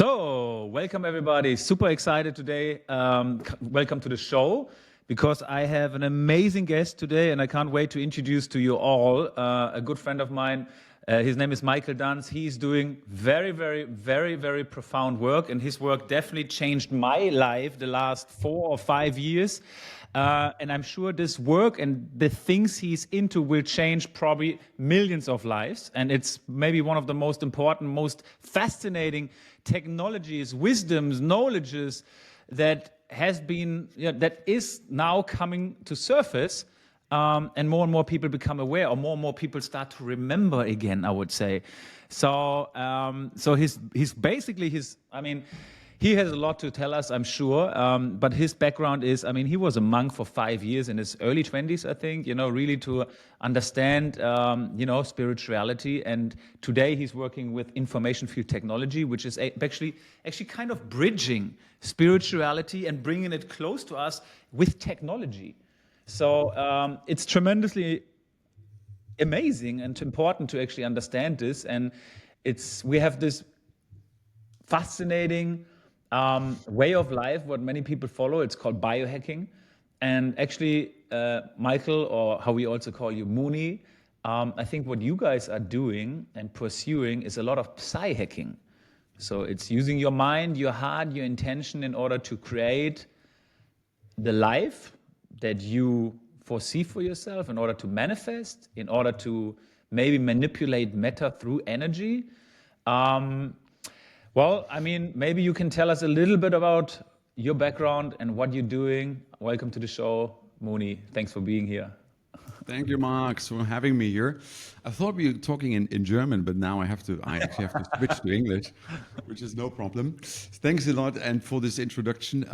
So, welcome everybody. Super excited today. Welcome to the show because I have an amazing guest today and I can't wait to introduce to you all a good friend of mine. His name is Michael Danz. He's doing very profound work, and his work definitely changed my life the last 4 or 5 years. And I'm sure this work and the things he's into will change probably millions of lives. And it's maybe one of the most important, most fascinating technologies, wisdoms, knowledges that that is now coming to surface. And more people become aware, or more people start to remember again, I would say. So he's basically he has a lot to tell us, I'm sure. But his background is, he was a monk for 5 years in his early 20s, I think, really to understand, spirituality. And today he's working with information field technology, which is actually kind of bridging spirituality and bringing it close to us with technology. So it's tremendously amazing and important to actually understand this. And we have this fascinating way of life, what many people follow. It's called biohacking. And actually, Michael, or how we also call you, Muni, I think what you guys are doing and pursuing is a lot of psy-hacking. So it's using your mind, your heart, your intention in order to create the life that you foresee for yourself, in order to manifest, in order to maybe manipulate matter through energy. Maybe you can tell us a little bit about your background and what you're doing. Welcome to the show, Muni. Thanks for being here. Thank you, Max, for having me here. I thought we were talking in German, but now I actually have to switch to English, which is no problem. Thanks a lot, and for this introduction.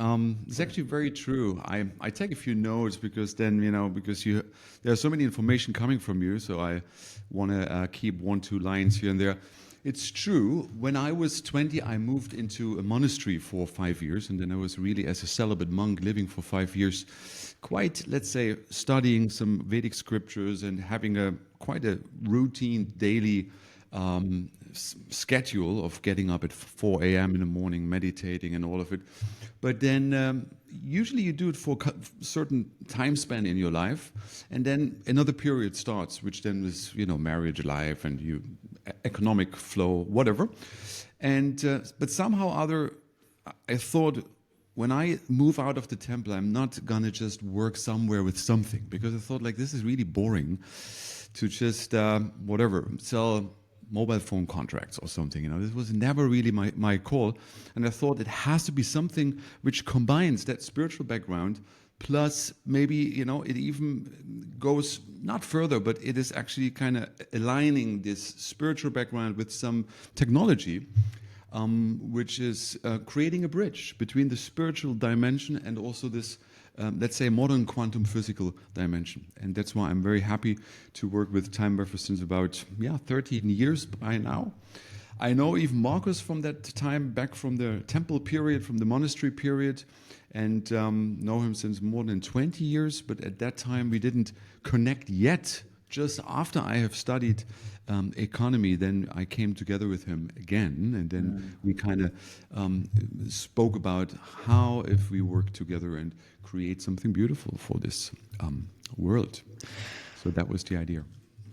It's actually very true. I take a few notes because then, there's so many information coming from you, so I want to keep 1-2 lines here and there. It's true. When I was 20, I moved into a monastery for 5 years, and then I was really as a celibate monk living for 5 years, quite, let's say, studying some Vedic scriptures and having quite a routine daily schedule of getting up at 4 a.m. in the morning, meditating and all of it. But then usually you do it for a certain time span in your life, and then another period starts, which then is, marriage life and economic flow, whatever. And but somehow or other, I thought, when I move out of the temple, I'm not gonna just work somewhere with something, because I thought, this is really boring to just sell mobile phone contracts or something. This was never really my call, and I thought it has to be something which combines that spiritual background plus maybe it even goes not further, but it is actually kind of aligning this spiritual background with some technology, which is creating a bridge between the spiritual dimension and also this let's say modern quantum physical dimension. And that's why I'm very happy to work with Time Buffer since about 13 years by now. I know even Marcus from that time, back from the temple period, from the monastery period, and know him since more than 20 years. But at that time, we didn't connect yet. Just after I have studied economy, then I came together with him again. And then we kind of spoke about how, if we work together and create something beautiful for this world. So that was the idea.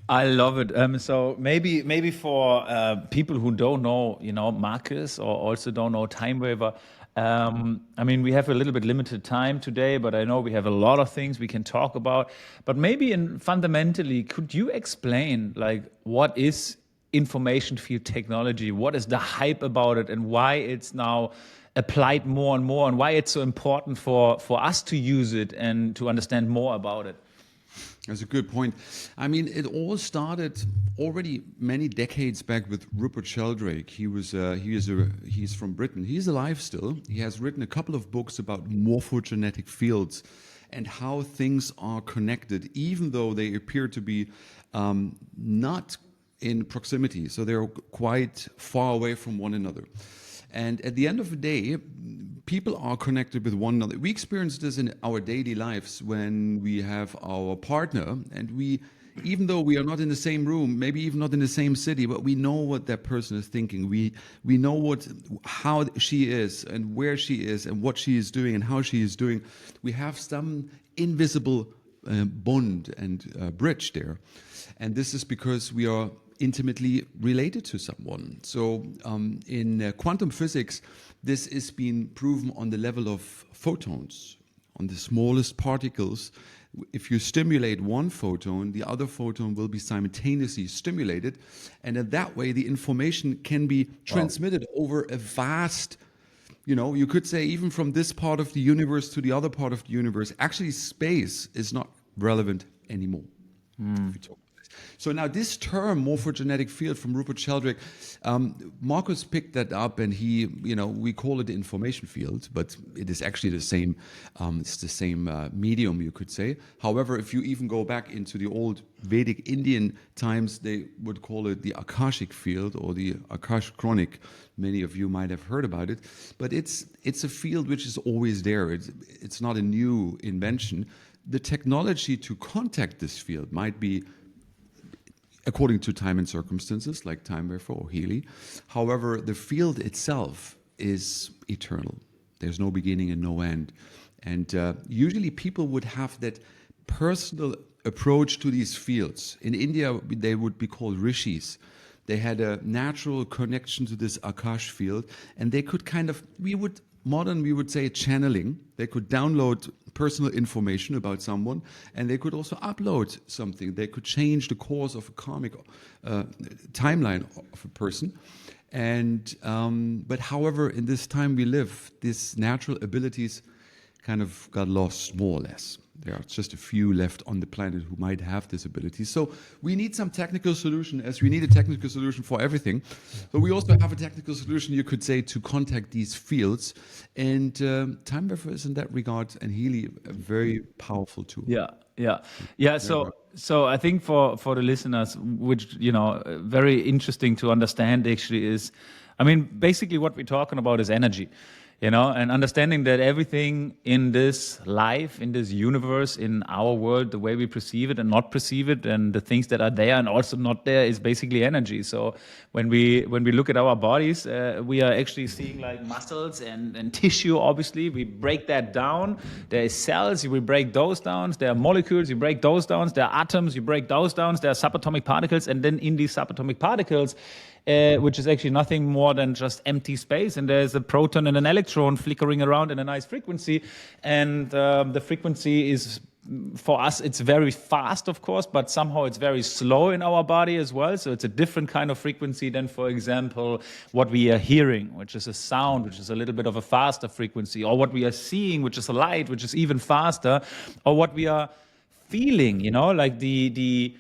I love it. So maybe for people who don't know, Marcus, or also don't know Time Waver, we have a little bit limited time today, but I know we have a lot of things we can talk about. But maybe fundamentally, could you explain what is information field technology? What is the hype about it, and why it's now applied more and more, and why it's so important for us to use it and to understand more about it? That's a good point. It all started already many decades back with Rupert Sheldrake. He's from Britain. He's alive still. He has written a couple of books about morphogenetic fields and how things are connected, even though they appear to be not in proximity. So they're quite far away from one another. And at the end of the day, people are connected with one another. We experience this in our daily lives when we have our partner and we even though we are not in the same room, maybe even not in the same city, but we know what that person is thinking. We know how she is and where she is and what she is doing and how she is doing. We have some invisible bond and bridge there, and this is because we are intimately related to someone. So in quantum physics, this is being proven on the level of photons, on the smallest particles. If you stimulate one photon, the other photon will be simultaneously stimulated, and in that way the information can be transmitted over a vast, you could say, even from this part of the universe to the other part of the universe. Actually, space is not relevant anymore. If you talk. So now this term, morphogenetic field, from Rupert Sheldrake, Marcus picked that up, and we call it the information field, but it is actually the same. It's the same medium, you could say. However, if you even go back into the old Vedic Indian times, they would call it the Akashic field or the Akash Chronic. Many of you might have heard about it, but it's a field which is always there. It's not a new invention. The technology to contact this field might be according to time and circumstances, like time wave or Healy. However, the field itself is eternal. There's no beginning and no end. And usually people would have that personal approach to these fields. In India, they would be called rishis. They had a natural connection to this Akash field, and they could we would say channeling. They could download personal information about someone, and they could also upload something. They could change the course of a karmic timeline of a person. And but however, in this time we live, these natural abilities kind of got lost, more or less. There are just a few left on the planet who might have this ability. So we need some technical solution, as we need a technical solution for everything. But we also have a technical solution, you could say, to contact these fields. And time buffer is in that regard, and Healy, a very powerful tool. Yeah. So I think for the listeners, which very interesting to understand actually is, basically what we're talking about is energy. And understanding that everything in this life, in this universe, in our world, the way we perceive it and not perceive it, and the things that are there and also not there, is basically energy. So when we look at our bodies, we are actually seeing like muscles and tissue. Obviously, we break that down. There is cells, we break those down. There are molecules, you break those down. There are atoms, you break those down. There are subatomic particles, and then in these subatomic particles, which is actually nothing more than just empty space, and there's a proton and an electron flickering around in a nice frequency, and the frequency is, for us, it's very fast, of course, but somehow it's very slow in our body as well. So it's a different kind of frequency than, for example, what we are hearing, which is a sound, which is a little bit of a faster frequency, or what we are seeing, which is a light, which is even faster, or what we are feeling, like the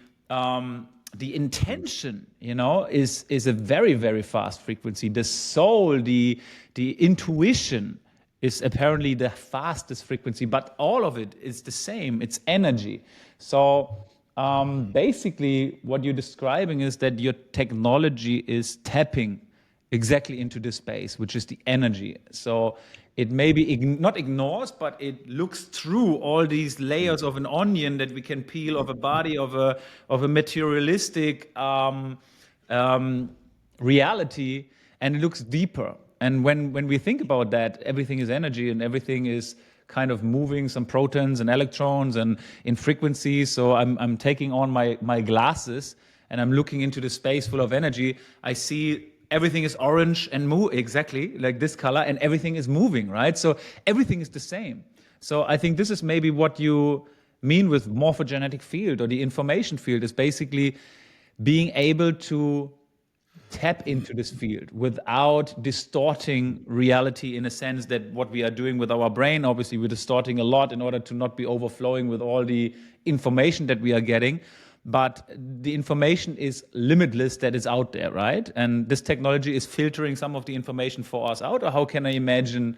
intention, is a very, very fast frequency. The soul, the intuition is apparently the fastest frequency, but all of it is the same. It's energy. So basically what you're describing is that your technology is tapping exactly into this space, which is the energy. So it maybe not ignores, but it looks through all these layers of an onion that we can peel of a body, of a materialistic reality, and it looks deeper. And when we think about that, everything is energy, and everything is kind of moving, some protons and electrons and in frequencies. So I'm taking on my glasses, and I'm looking into the space full of energy. I see everything is orange and exactly like this color, and everything is moving, right? So everything is the same. So I think this is maybe what you mean with morphogenetic field, or the information field, is basically being able to tap into this field without distorting reality, in a sense that what we are doing with our brain, obviously we're distorting a lot in order to not be overflowing with all the information that we are getting. But the information is limitless that is out there, right? And this technology is filtering some of the information for us out. Or how can I imagine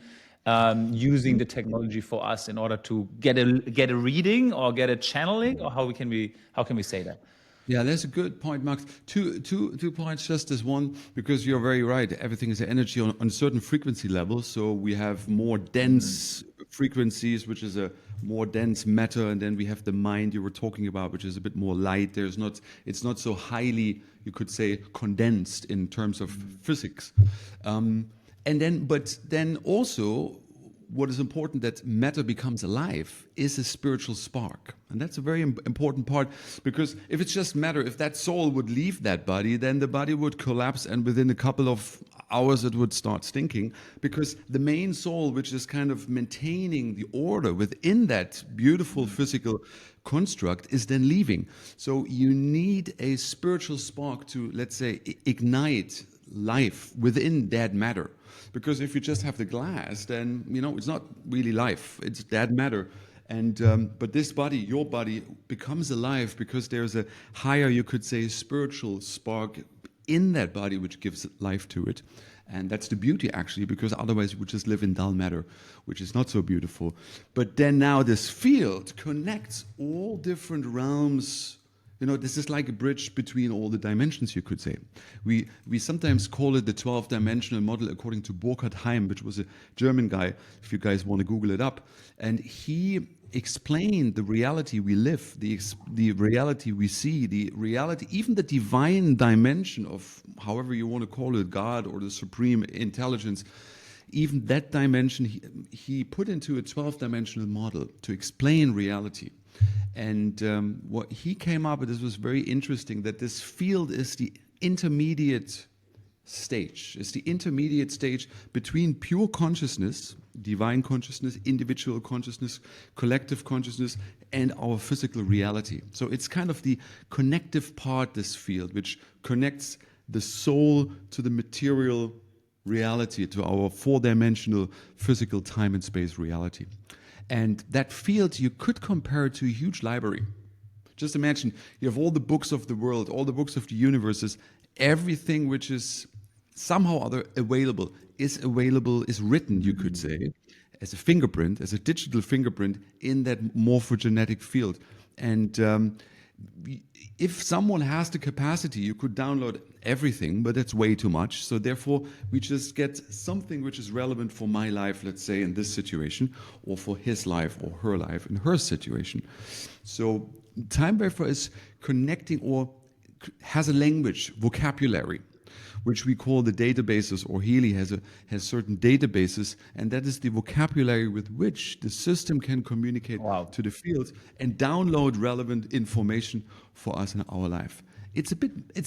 using the technology for us in order to get a reading or get a channeling? Or how can we say that? Yeah, that's a good point, Max. Two points just as one, because you're very right. Everything is energy on certain frequency levels. So we have more dense frequencies, which is a more dense matter, and then we have the mind you were talking about, which is a bit more light. It's not so highly, you could say, condensed in terms of physics. But then also, what is important that matter becomes alive is a spiritual spark. And that's a very important part, because if it's just matter, if that soul would leave that body, then the body would collapse, and within a couple of hours it would start stinking, because the main soul, which is kind of maintaining the order within that beautiful physical construct, is then leaving. So you need a spiritual spark to, let's say, ignite life within dead matter. Because if you just have the glass, then it's not really life; it's dead matter. And but this body, your body, becomes alive because there's a higher, you could say, spiritual spark in that body which gives life to it. And that's the beauty, actually, because otherwise you would just live in dull matter, which is not so beautiful. But then now this field connects all different realms. This is like a bridge between all the dimensions, you could say. We sometimes call it the 12-dimensional model, according to Burkhard Heim, which was a German guy, if you guys want to Google it up. And he explained the reality we live, the reality we see, the reality, even the divine dimension of, however you want to call it, God or the supreme intelligence. Even that dimension he put into a 12-dimensional model to explain reality. And what he came up with, this was very interesting, that this field is the intermediate stage. It's the intermediate stage between pure consciousness, divine consciousness, individual consciousness, collective consciousness, and our physical reality. So it's kind of the connective part, this field, which connects the soul to the material reality, to our four-dimensional physical time and space reality. And that field, you could compare it to a huge library. Just imagine, you have all the books of the world, all the books of the universes, everything which is somehow or other available, is written, you could say, as a fingerprint, as a digital fingerprint in that morphogenetic field. And if someone has the capacity, you could download everything, but that's way too much. So therefore, we just get something which is relevant for my life, let's say, in this situation, or for his life or her life in her situation. So Time Wafer is connecting, or has a language, vocabulary, which we call the databases, or Healy has certain databases, and that is the vocabulary with which the system can communicate to the field and download relevant information for us in our life. It's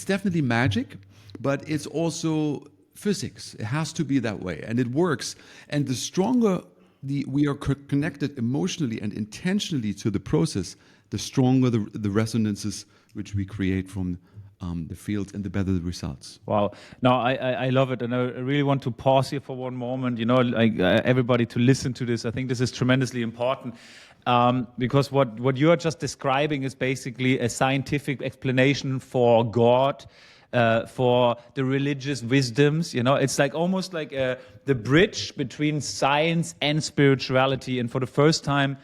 definitely magic, but it's also physics. It has to be that way, and it works. And the stronger we are connected emotionally and intentionally to the process, the stronger the resonances which we create from the field, and the better the results. Wow. No, I love it. And I really want to pause here for one moment, everybody to listen to this. I think this is tremendously important because what you are just describing is basically a scientific explanation for God, for the religious wisdoms. It's like almost like the bridge between science and spirituality. And for the first time,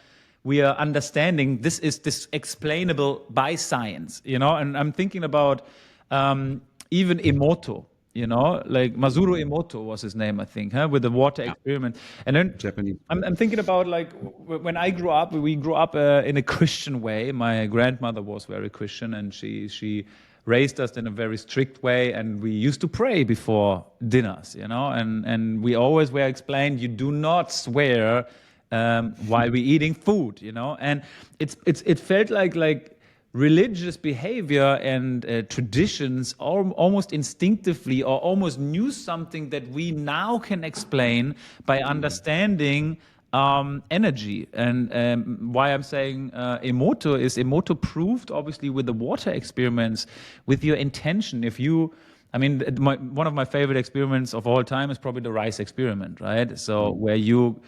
we are understanding this is explainable by science, and I'm thinking about even Emoto, like Masuro Emoto was his name, I think, with the water experiment. And then Japanese. I'm thinking about, like, when I grew up, we grew up in a Christian way. My grandmother was very Christian, and she raised us in a very strict way, and we used to pray before dinners, and we always were explained, you do not swear while we're eating food, and it felt like religious behavior and traditions almost instinctively, or almost knew something that we now can explain by understanding energy. And why I'm saying Emoto proved, obviously, with the water experiments, with your intention. One of my favorite experiments of all time is probably the rice experiment, right? So where you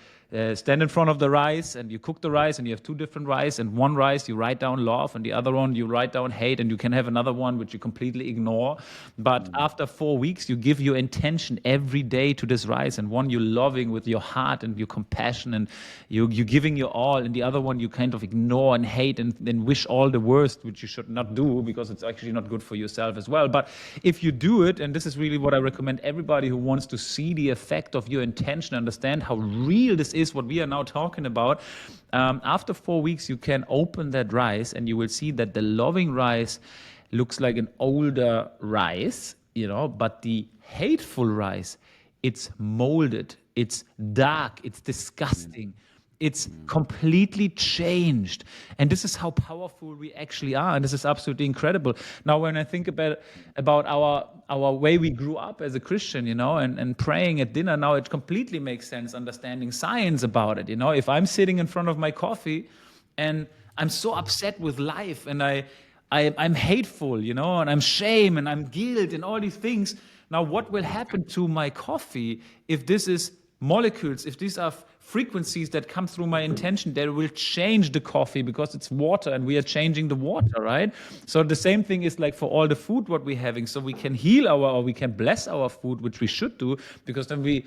stand in front of the rice and you cook the rice, and you have two different rice, and one rice you write down love, and the other one you write down hate, and you can have another one which you completely ignore. But after 4 weeks, you give your intention every day to this rice, and one you're loving with your heart and your compassion, and you're giving your all, and the other one you kind of ignore and hate and then wish all the worst, which you should not do, because it's actually not good for yourself as well. But if you do it, and this is really what I recommend everybody who wants to see the effect of your intention, understand how real this is what we are now talking about. After 4 weeks, you can open that rice and you will see that the loving rice looks like an older rice, but the hateful rice, it's molded, it's dark, it's disgusting. It's completely changed. And this is how powerful we actually are. And this is absolutely incredible. Now, when I think about our way we grew up as a Christian, and praying at dinner, now it completely makes sense, understanding science about it. If I'm sitting in front of my coffee and I'm so upset with life and I'm hateful, and I'm shame and I'm guilt and all these things. Now, what will happen to my coffee if this is molecules, if these are frequencies that come through my intention, they will change the coffee because it's water and we are changing the water, right? So the same thing is like for all the food what we're having. So we can heal or we can bless our food, which we should do, because then we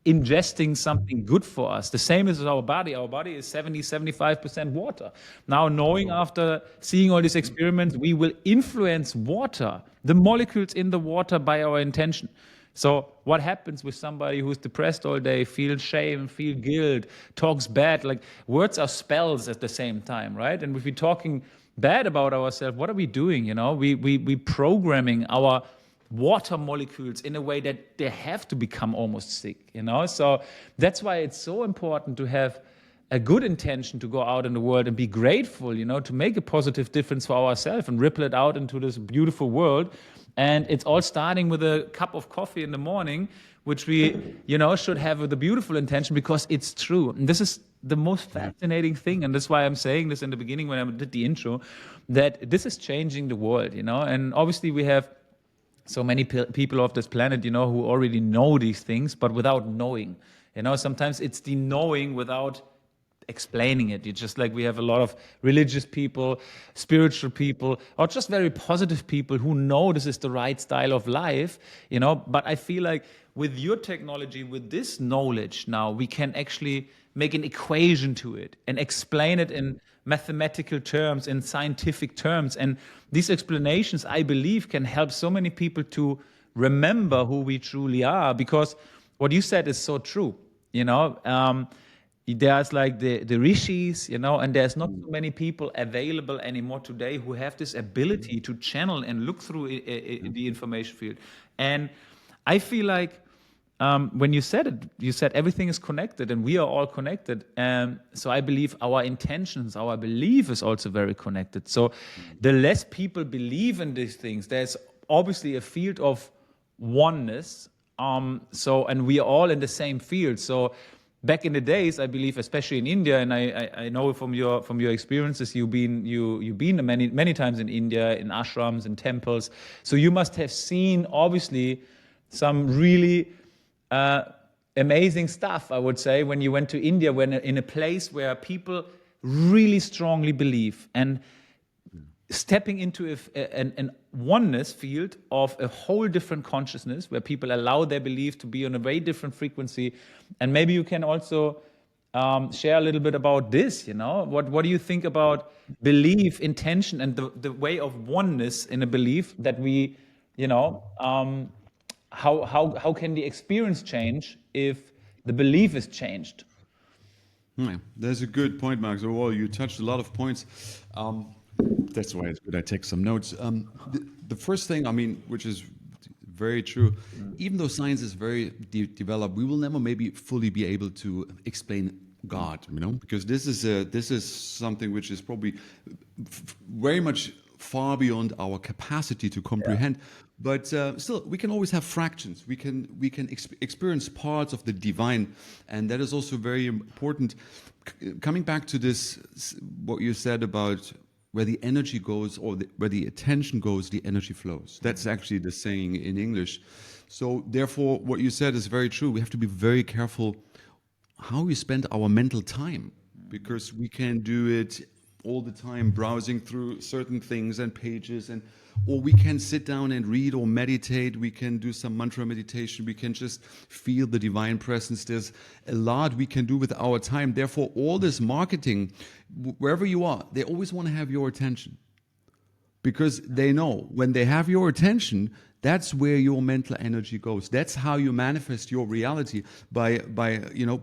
ingesting something good for us. The same as our body. Our body is 75% water. Now, knowing after seeing all these experiments, we will influence water, the molecules in the water, by our intention. So what happens with somebody who's depressed all day, feels shame, feel guilt, talks bad, like words are spells at the same time, right? And if we're talking bad about ourselves, what are we doing? We programming our water molecules in a way that they have to become almost sick, So that's why it's so important to have a good intention to go out in the world and be grateful, to make a positive difference for ourselves and ripple it out into this beautiful world. And it's all starting with a cup of coffee in the morning, which we, should have with a beautiful intention, because it's true. And this is the most fascinating thing. And that's why I'm saying this in the beginning when I did the intro, that this is changing the world, And obviously we have so many people off this planet, who already know these things, but without knowing. Sometimes it's the knowing without explaining it. It's just like we have a lot of religious people, spiritual people, or just very positive people who know this is the right style of life, But I feel like with your technology, with this knowledge now, we can actually make an equation to it and explain it in mathematical terms, in scientific terms. And these explanations, I believe, can help so many people to remember who we truly are, because what you said is so true, There's like the rishis, and there's not so many people available anymore today who have this ability to channel and look through the information field. And I feel like when you said everything is connected and we are all connected. So I believe our intentions, our belief is also very connected. So the less people believe in these things, there's obviously a field of oneness. And we are all in the same field. So back in the days, I believe, especially in India, and I know from your experiences, you've been many times in India, in ashrams, in temples. So you must have seen, obviously, some really amazing stuff, I would say, when you went to India, when in a place where people really strongly believe, and stepping into an oneness field of a whole different consciousness, where people allow their belief to be on a very different frequency. And maybe you can also share a little bit about this, What do you think about belief, intention, and the way of oneness in a belief that we, how can the experience change if the belief is changed? Yeah, that's a good point, Mark. So, well, you touched a lot of points. That's why it's good I take some notes. The first thing, which is very true, even though science is very developed, we will never maybe fully be able to explain God, because this is something which is probably very much far beyond our capacity to comprehend. Yeah. But still, we can always have fractions. We can experience parts of the divine, and that is also very important. Coming back to this, what you said about where the energy goes, or where the attention goes, the energy flows. That's actually the saying in English. So therefore, what you said is very true. We have to be very careful how we spend our mental time, because we can do it all the time, browsing through certain things and pages, or we can sit down and read or meditate. We can do some mantra meditation. We can just feel the divine presence. There's a lot we can do with our time. Therefore, all this marketing, wherever you are, they always want to have your attention, because they know when they have your attention, That's where your mental energy goes. That's how you manifest your reality by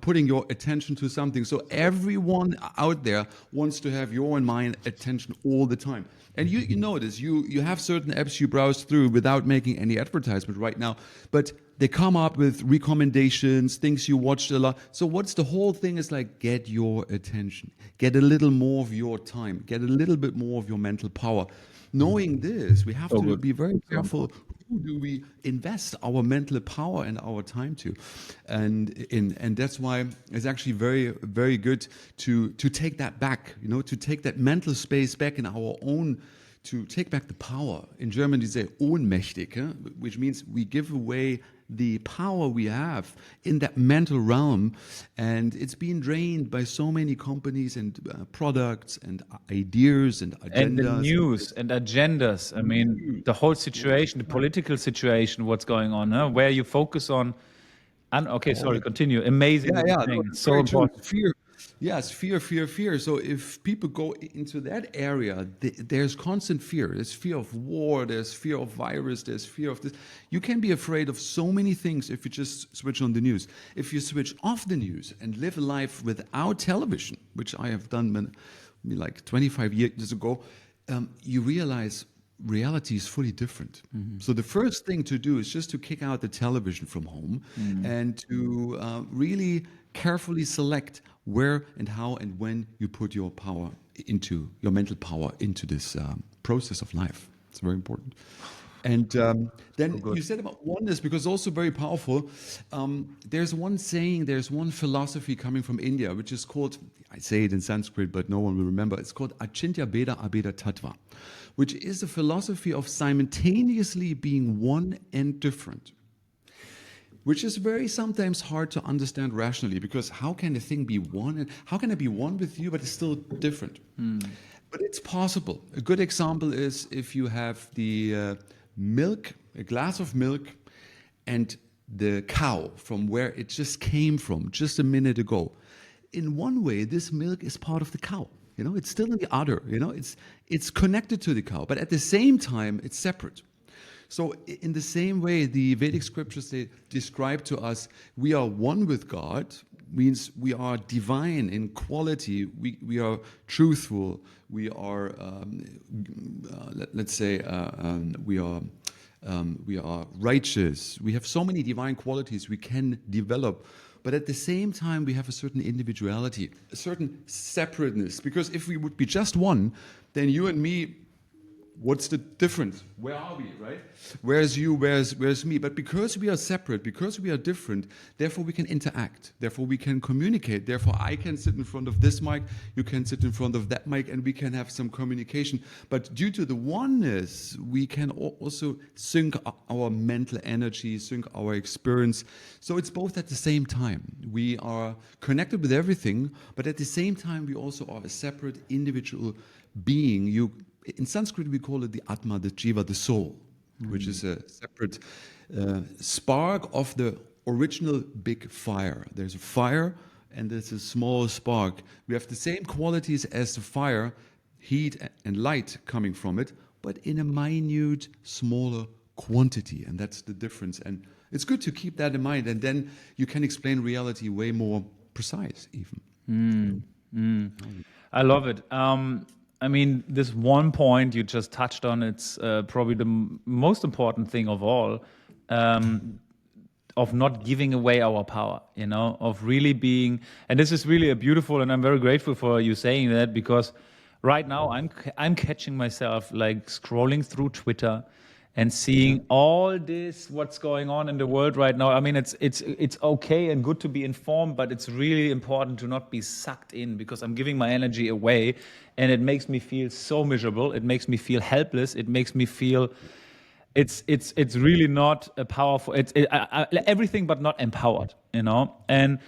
putting your attention to something. So everyone out there wants to have your and mine attention all the time. And you know this. You have certain apps you browse through without making any advertisement right now, but they come up with recommendations, things you watched a lot. So what's the whole thing is like, get your attention, get a little more of your time, get a little bit more of your mental power. Knowing this, we have So to good. be very So careful. Who do we invest our mental power and our time to? And that's why it's actually very, very good to take that back, to take that mental space back in our own, to take back the power. In German, they say ohnmächtig, which means we give away the power we have in that mental realm, and it's being drained by so many companies and products and ideas and and the agendas. news and agendas. I mean, the whole situation, the political situation, what's going on, huh? Where you focus on. And okay, sorry, continue. Amazing Yeah, what yeah, you're no, saying. It's it's so very true. important. Fear, yes, fear, fear, fear. So if people go into that area, there's constant fear. There's fear of war. There's fear of virus. There's fear of this. You can be afraid of so many things if you just switch on the news. If you switch off the news and live a life without television, which I have done like 25 years ago, you realize reality is fully different. So the first thing to do is just to kick out the television from home and to really carefully select where and how and when you put your power into your mental power into this process of life. It's very important. And then you said about oneness, because also very powerful. There's one saying, there's one philosophy coming from India, which is called, I say it in Sanskrit, but no one will remember. It's called Achintya Beda Abeda Tattva, which is a philosophy of simultaneously being one and different, which is very sometimes hard to understand rationally, because how can a thing be one? And how can it be one with you, but it's still different? But it's possible. A good example is if you have the milk, a glass of milk, and the cow from where it just came from just a minute ago. In one way, this milk is part of the cow. It's still in the udder. It's connected to the cow, but at the same time, it's separate. So in the same way, the Vedic scriptures, they describe to us, we are one with God, means we are divine in quality, we are truthful, we are, let's say, we are righteous. We have so many divine qualities we can develop. But at the same time, we have a certain individuality, a certain separateness. Because if we would be just one, then you and me, what's the difference? Where are we, right? Where's you, where's me? But because we are separate, because we are different, therefore we can interact. Therefore we can communicate. Therefore I can sit in front of this mic, you can sit in front of that mic, and we can have some communication. But due to the oneness, we can also sync our mental energy, sync our experience. So it's both at the same time. We are connected with everything, but at the same time we also are a separate individual being. In Sanskrit, we call it the Atma, the Jiva, the soul, which is a separate spark of the original big fire. There's a fire and there's a small spark. We have the same qualities as the fire, heat and light coming from it, but in a minute, smaller quantity. And that's the difference. And it's good to keep that in mind. And then you can explain reality way more precise, even. I love it. I mean, this one point you just touched on, it's probably the most important thing of all, of not giving away our power, of really being, and this is really a beautiful, and I'm very grateful for you saying that, because right now I'm catching myself like scrolling through Twitter and seeing all this, what's going on in the world right now. I mean, it's okay and good to be informed, but it's really important to not be sucked in, because I'm giving my energy away, and it makes me feel so miserable. It makes me feel helpless. It makes me feel it's really not a powerful. Everything but not empowered, And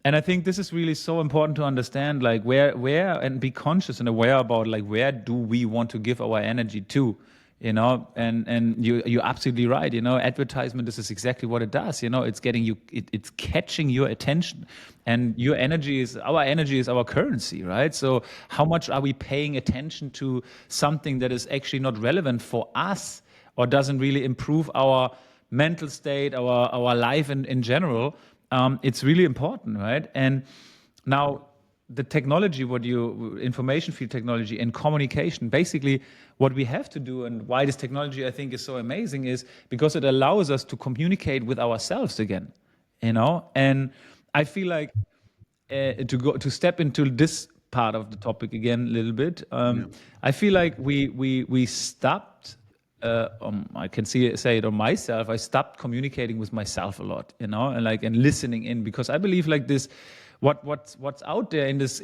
I think this is really so important to understand, like where and be conscious and aware about, like, where do we want to give our energy to. And you're absolutely right. Advertisement, this is exactly what it does. It's getting you, it's catching your attention, and our energy is our currency, right? So how much are we paying attention to something that is actually not relevant for us, or doesn't really improve our mental state, our life in general, it's really important, right? And now the technology, information field technology and communication, basically what we have to do, and why this technology I think is so amazing, is because it allows us to communicate with ourselves again, and I feel like to step into this part of the topic again a little bit. I feel like we stopped. I can say it on myself. I stopped communicating with myself a lot, and listening in, because I believe like this. What's out there in this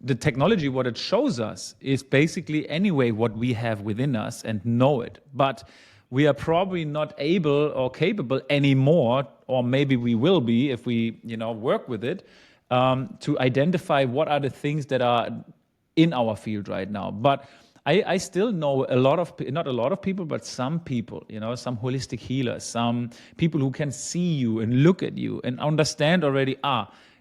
the technology, what it shows us is basically anyway what we have within us and know it, but we are probably not able or capable anymore, or maybe we will be if we work with it, to identify what are the things that are in our field right now. But I still know not a lot of people, but some people, some holistic healers, some people who can see you and look at you and understand already,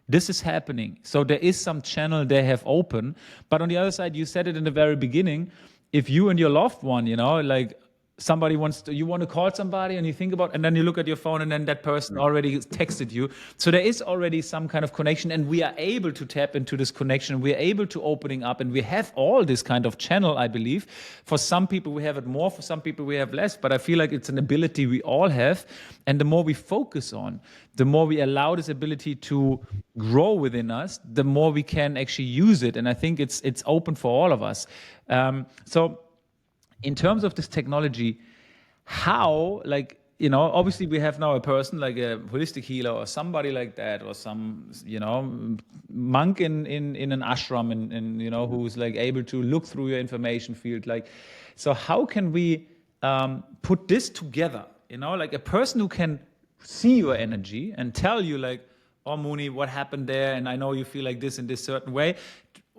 this is happening. So there is some channel they have open. But on the other side, you said it in the very beginning, if you and your loved one, like somebody you want to call somebody and you think about, and then you look at your phone and then that person already texted you. So there is already some kind of connection, and we are able to tap into this connection. We're able to opening up, and we have all this kind of channel, I believe. For some people we have it more, for some people we have less, but I feel like it's an ability we all have. And the more we focus on, the more we allow this ability to grow within us, the more we can actually use it. And I think it's open for all of us. So in terms of this technology, how, obviously we have now a person like a holistic healer or somebody like that, or some, monk in an ashram, and who's like able to look through your information field. So how can we put this together? Like a person who can see your energy and tell you like, oh, Muni, what happened there? And I know you feel like this in this certain way.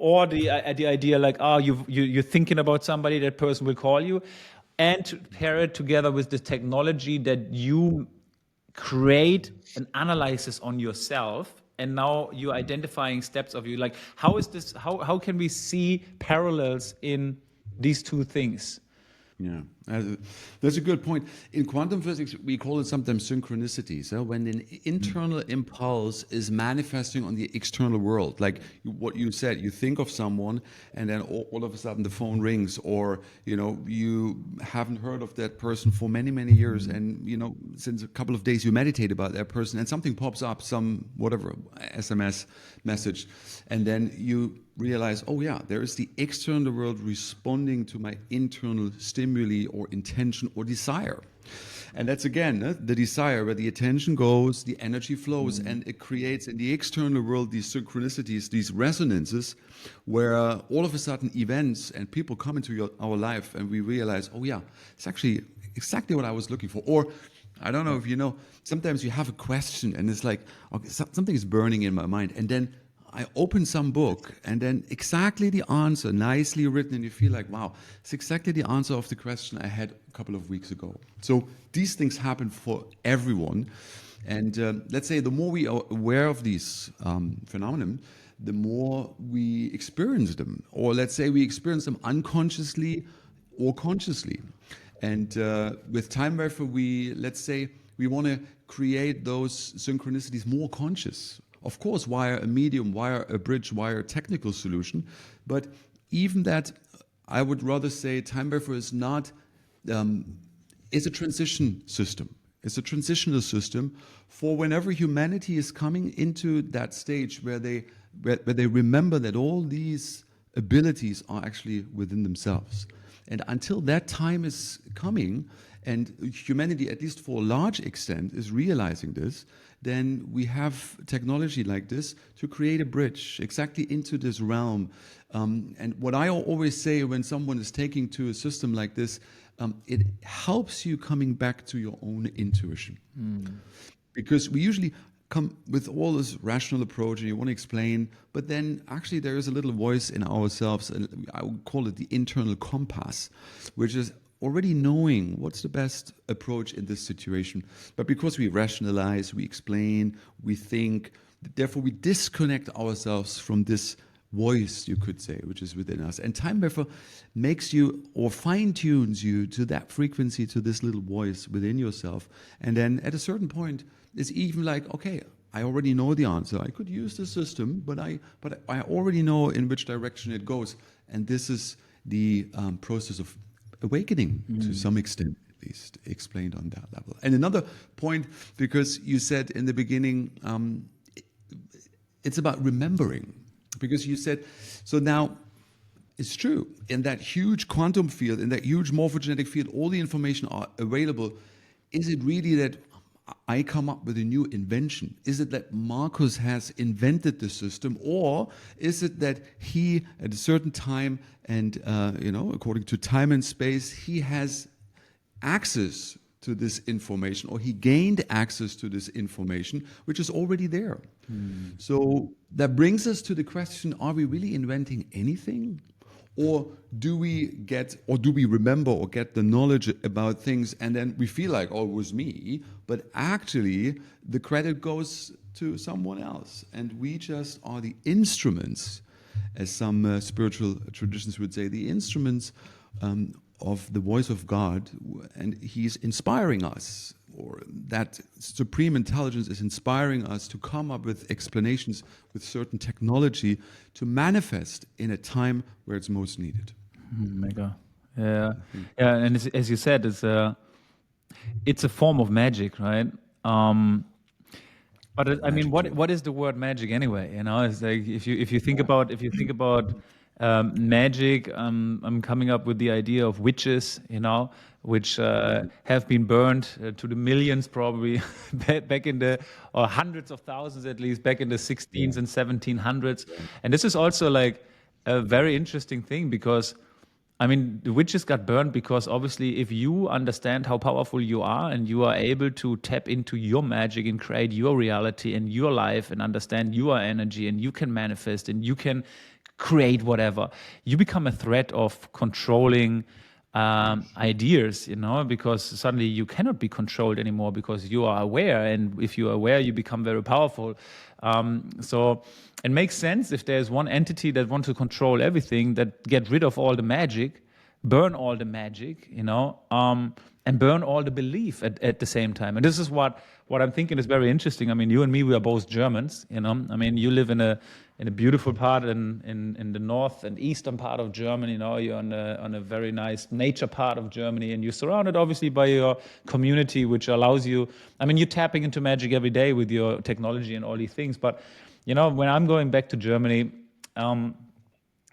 Or the idea like, you're thinking about somebody, that person will call you, and to pair it together with the technology that you create an analysis on yourself, and now you're identifying steps of you. Like, how is this? How can we see parallels in these two things? Yeah, that's a good point. In quantum physics, we call it sometimes synchronicity. So when an internal impulse is manifesting on the external world, like what you said, you think of someone and then all of a sudden the phone rings, or, you haven't heard of that person for many, many years. And, since a couple of days you meditate about that person and something pops up, some whatever SMS message. And then you realize, oh yeah, there is the external world responding to my internal stimuli or intention or desire. And that's again, the desire, where the attention goes, the energy flows, and it creates in the external world these synchronicities, these resonances, where all of a sudden events and people come into our life, and we realize, oh yeah, it's actually exactly what I was looking for. Or I don't know if you know, sometimes you have a question and it's like, okay, something is burning in my mind, and then I open some book and then exactly the answer, nicely written, and you feel like, wow, it's exactly the answer of the question I had a couple of weeks ago. So these things happen for everyone. And let's say the more we are aware of these phenomena, the more we experience them. Or let's say we experience them unconsciously or consciously. And with Time Wafer, let's say we want to create those synchronicities more conscious. Of course, via a medium, via a bridge, via a technical solution. But even that, I would rather say Time Wafer is not, is a transition system. It's a transitional system for whenever humanity is coming into that stage where they remember that all these abilities are actually within themselves. And until that time is coming, and humanity, at least for a large extent, is realizing this, then we have technology like this to create a bridge exactly into this realm. And what I always say when someone is taking to a system like this, it helps you coming back to your own intuition. Because we usually come with all this rational approach and you want to explain, but then actually there is a little voice in ourselves, and I would call it the internal compass, which is already knowing what's the best approach in this situation. But because we rationalize, we explain, we think, therefore we disconnect ourselves from this voice, you could say, which is within us. And time therefore makes you or fine tunes you to that frequency, to this little voice within yourself. And then at a certain point, it's even like, okay, I already know the answer. I could use the system, but I already know in which direction it goes. And this is the process of awakening to some extent, at least explained on that level. And another point, because you said in the beginning, it's about remembering. Because you said, so now it's true, in that huge quantum field, in that huge morphogenetic field, all the information are available. Is it really that I come up with a new invention? Is it that Marcus has invented the system? Or is it that he, at a certain time and, according to time and space, he has access to this information, or he gained access to this information, which is already there? So that brings us to the question, are we really inventing anything? Or do we remember or get the knowledge about things and then we feel like, oh, it was me, but actually the credit goes to someone else. And we just are the instruments, as some spiritual traditions would say, the instruments of the voice of God, and he's inspiring us, or that supreme intelligence is inspiring us to come up with explanations with certain technology to manifest in a time where it's most needed. Mega. Yeah. Yeah. And as you said, it's a form of magic, right? But I mean, what is the word magic anyway? It's like if you think about magic, I'm coming up with the idea of witches, which have been burned to the millions probably back in or hundreds of thousands at least, back in the 16s and 1700s. And this is also like a very interesting thing because, I mean, the witches got burned because obviously if you understand how powerful you are and you are able to tap into your magic and create your reality and your life and understand your energy, and you can manifest and you can create whatever, you become a threat of controlling ideas, because suddenly you cannot be controlled anymore because you are aware. And if you are aware, you become very powerful. So it makes sense if there's one entity that wants to control everything, that get rid of all the magic, burn all the magic, and burn all the belief at the same time. And this is what I'm thinking is very interesting. I mean, you and me, we are both Germans, I mean, you live in a beautiful part in the north and eastern part of Germany, you're on a very nice nature part of Germany, and you're surrounded obviously by your community, which allows you, I mean, you're tapping into magic every day with your technology and all these things. But, when I'm going back to Germany,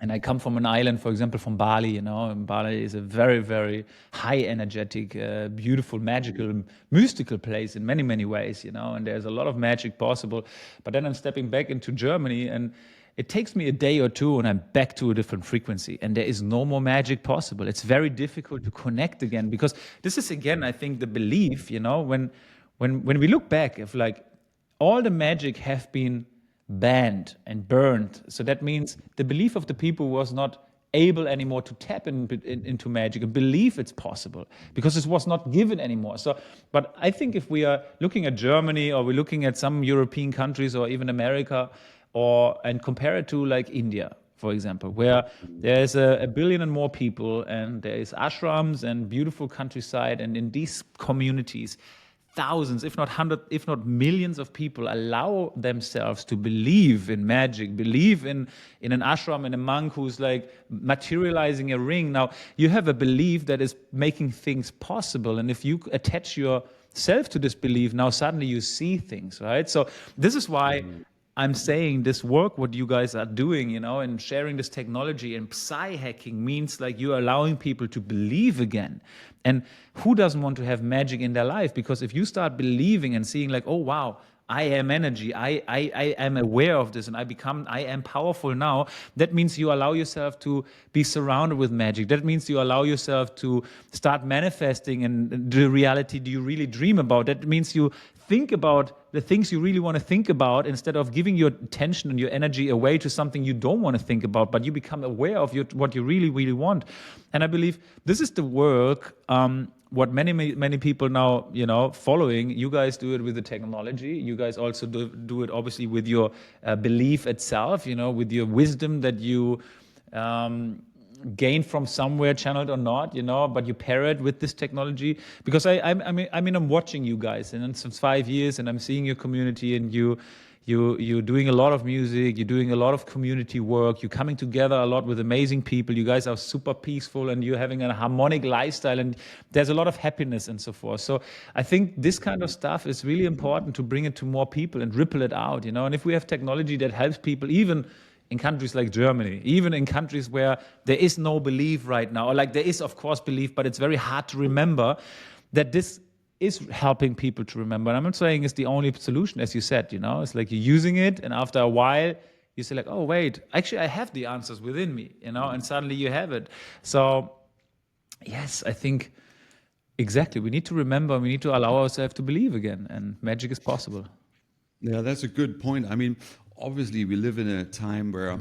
and I come from an island, for example, from Bali, and Bali is a very, very high energetic, beautiful, magical, mystical place in many, many ways, and there's a lot of magic possible. But then I'm stepping back into Germany, and it takes me a day or two and I'm back to a different frequency, and there is no more magic possible. It's very difficult to connect again, because this is, again, I think, the belief, when we look back, if like all the magic have been banned and burned. So that means the belief of the people was not able anymore to tap into magic and believe it's possible, because it was not given anymore. So, but I think if we are looking at Germany, or we're looking at some European countries, or even America, and compare it to like India, for example, where there's a billion and more people, and there is ashrams and beautiful countryside, and in these communities, thousands, if not hundreds, if not millions of people allow themselves to believe in magic, believe in an ashram, in a monk who's like materializing a ring. Now, you have a belief that is making things possible. And if you attach yourself to this belief, now suddenly you see things, right? So this is why I'm saying this work, what you guys are doing, and sharing this technology, and hacking means like you're allowing people to believe again. And who doesn't want to have magic in their life? Because if you start believing and seeing like, oh, wow, I am energy, I am aware of this, and I am powerful now, that means you allow yourself to be surrounded with magic. That means you allow yourself to start manifesting and the reality do you really dream about. That means you think about the things you really want to think about, instead of giving your attention and your energy away to something you don't want to think about, but you become aware of what you really, really want. And I believe this is the work what many people now, following, you guys do it with the technology. You guys also do it obviously with your belief itself, with your wisdom that you gain from somewhere, channeled or not, but you pair it with this technology. Because I'm watching you guys, and since 5 years, and I'm seeing your community, and you're doing a lot of music, you're doing a lot of community work, you're coming together a lot with amazing people. You guys are super peaceful, and you're having a harmonic lifestyle, and there's a lot of happiness and so forth. So I think this kind of stuff is really important to bring it to more people and ripple it out, And if we have technology that helps people, even in countries like Germany, even in countries where there is no belief right now, or like there is, of course, belief, but it's very hard to remember, that this is helping people to remember. And I'm not saying it's the only solution, as you said, It's like you're using it, and after a while, you say like, oh, wait, actually, I have the answers within me, and suddenly you have it. So, yes, I think exactly. We need to remember, we need to allow ourselves to believe again, and magic is possible. Yeah, that's a good point. I mean, obviously, we live in a time where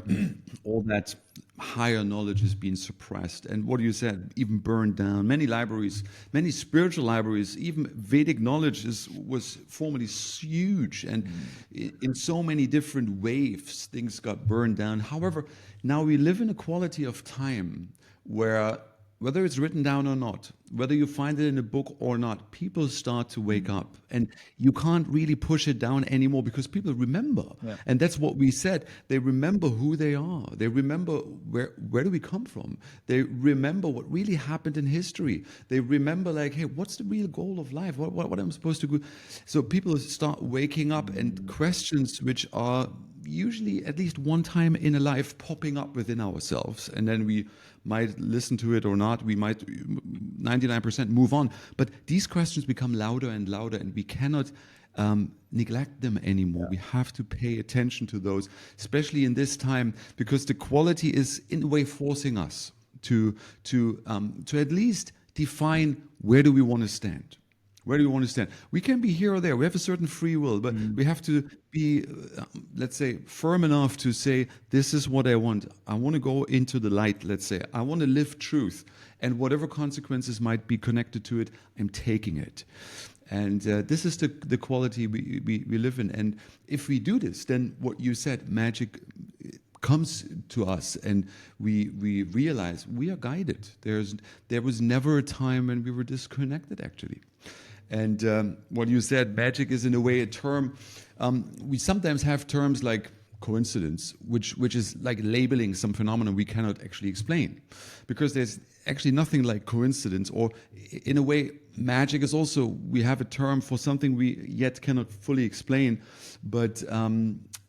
all that higher knowledge is being suppressed. And what you said, even burned down. Many libraries, many spiritual libraries, even Vedic knowledge was formerly huge. And in so many different waves, things got burned down. However, now we live in a quality of time where, whether it's written down or not, whether you find it in a book or not, people start to wake up, and you can't really push it down anymore because people remember. Yeah. And that's what we said. They remember who they are. They remember where do we come from? They remember what really happened in history. They remember like, hey, what's the real goal of life? What am I supposed to do? So people start waking up, and questions which are usually at least one time in a life popping up within ourselves, and then we might listen to it or not, we might 99% move on, but these questions become louder and louder, and we cannot neglect them anymore. Yeah. We have to pay attention to those, especially in this time, because the quality is in a way forcing us to at least define where do we want to stand. Where do we want to stand? We can be here or there. We have a certain free will, but we have to be, let's say, firm enough to say, this is what I want. I want to go into the light, let's say. I want to live truth. And whatever consequences might be connected to it, I'm taking it. And this is the quality we live in. And if we do this, then what you said, magic comes to us, and we realize we are guided. There was never a time when we were disconnected, actually. And what you said, magic is in a way a term. We sometimes have terms like coincidence, which is like labeling some phenomenon we cannot actually explain, because there's actually nothing like coincidence. Or in a way, magic is also, we have a term for something we yet cannot fully explain. But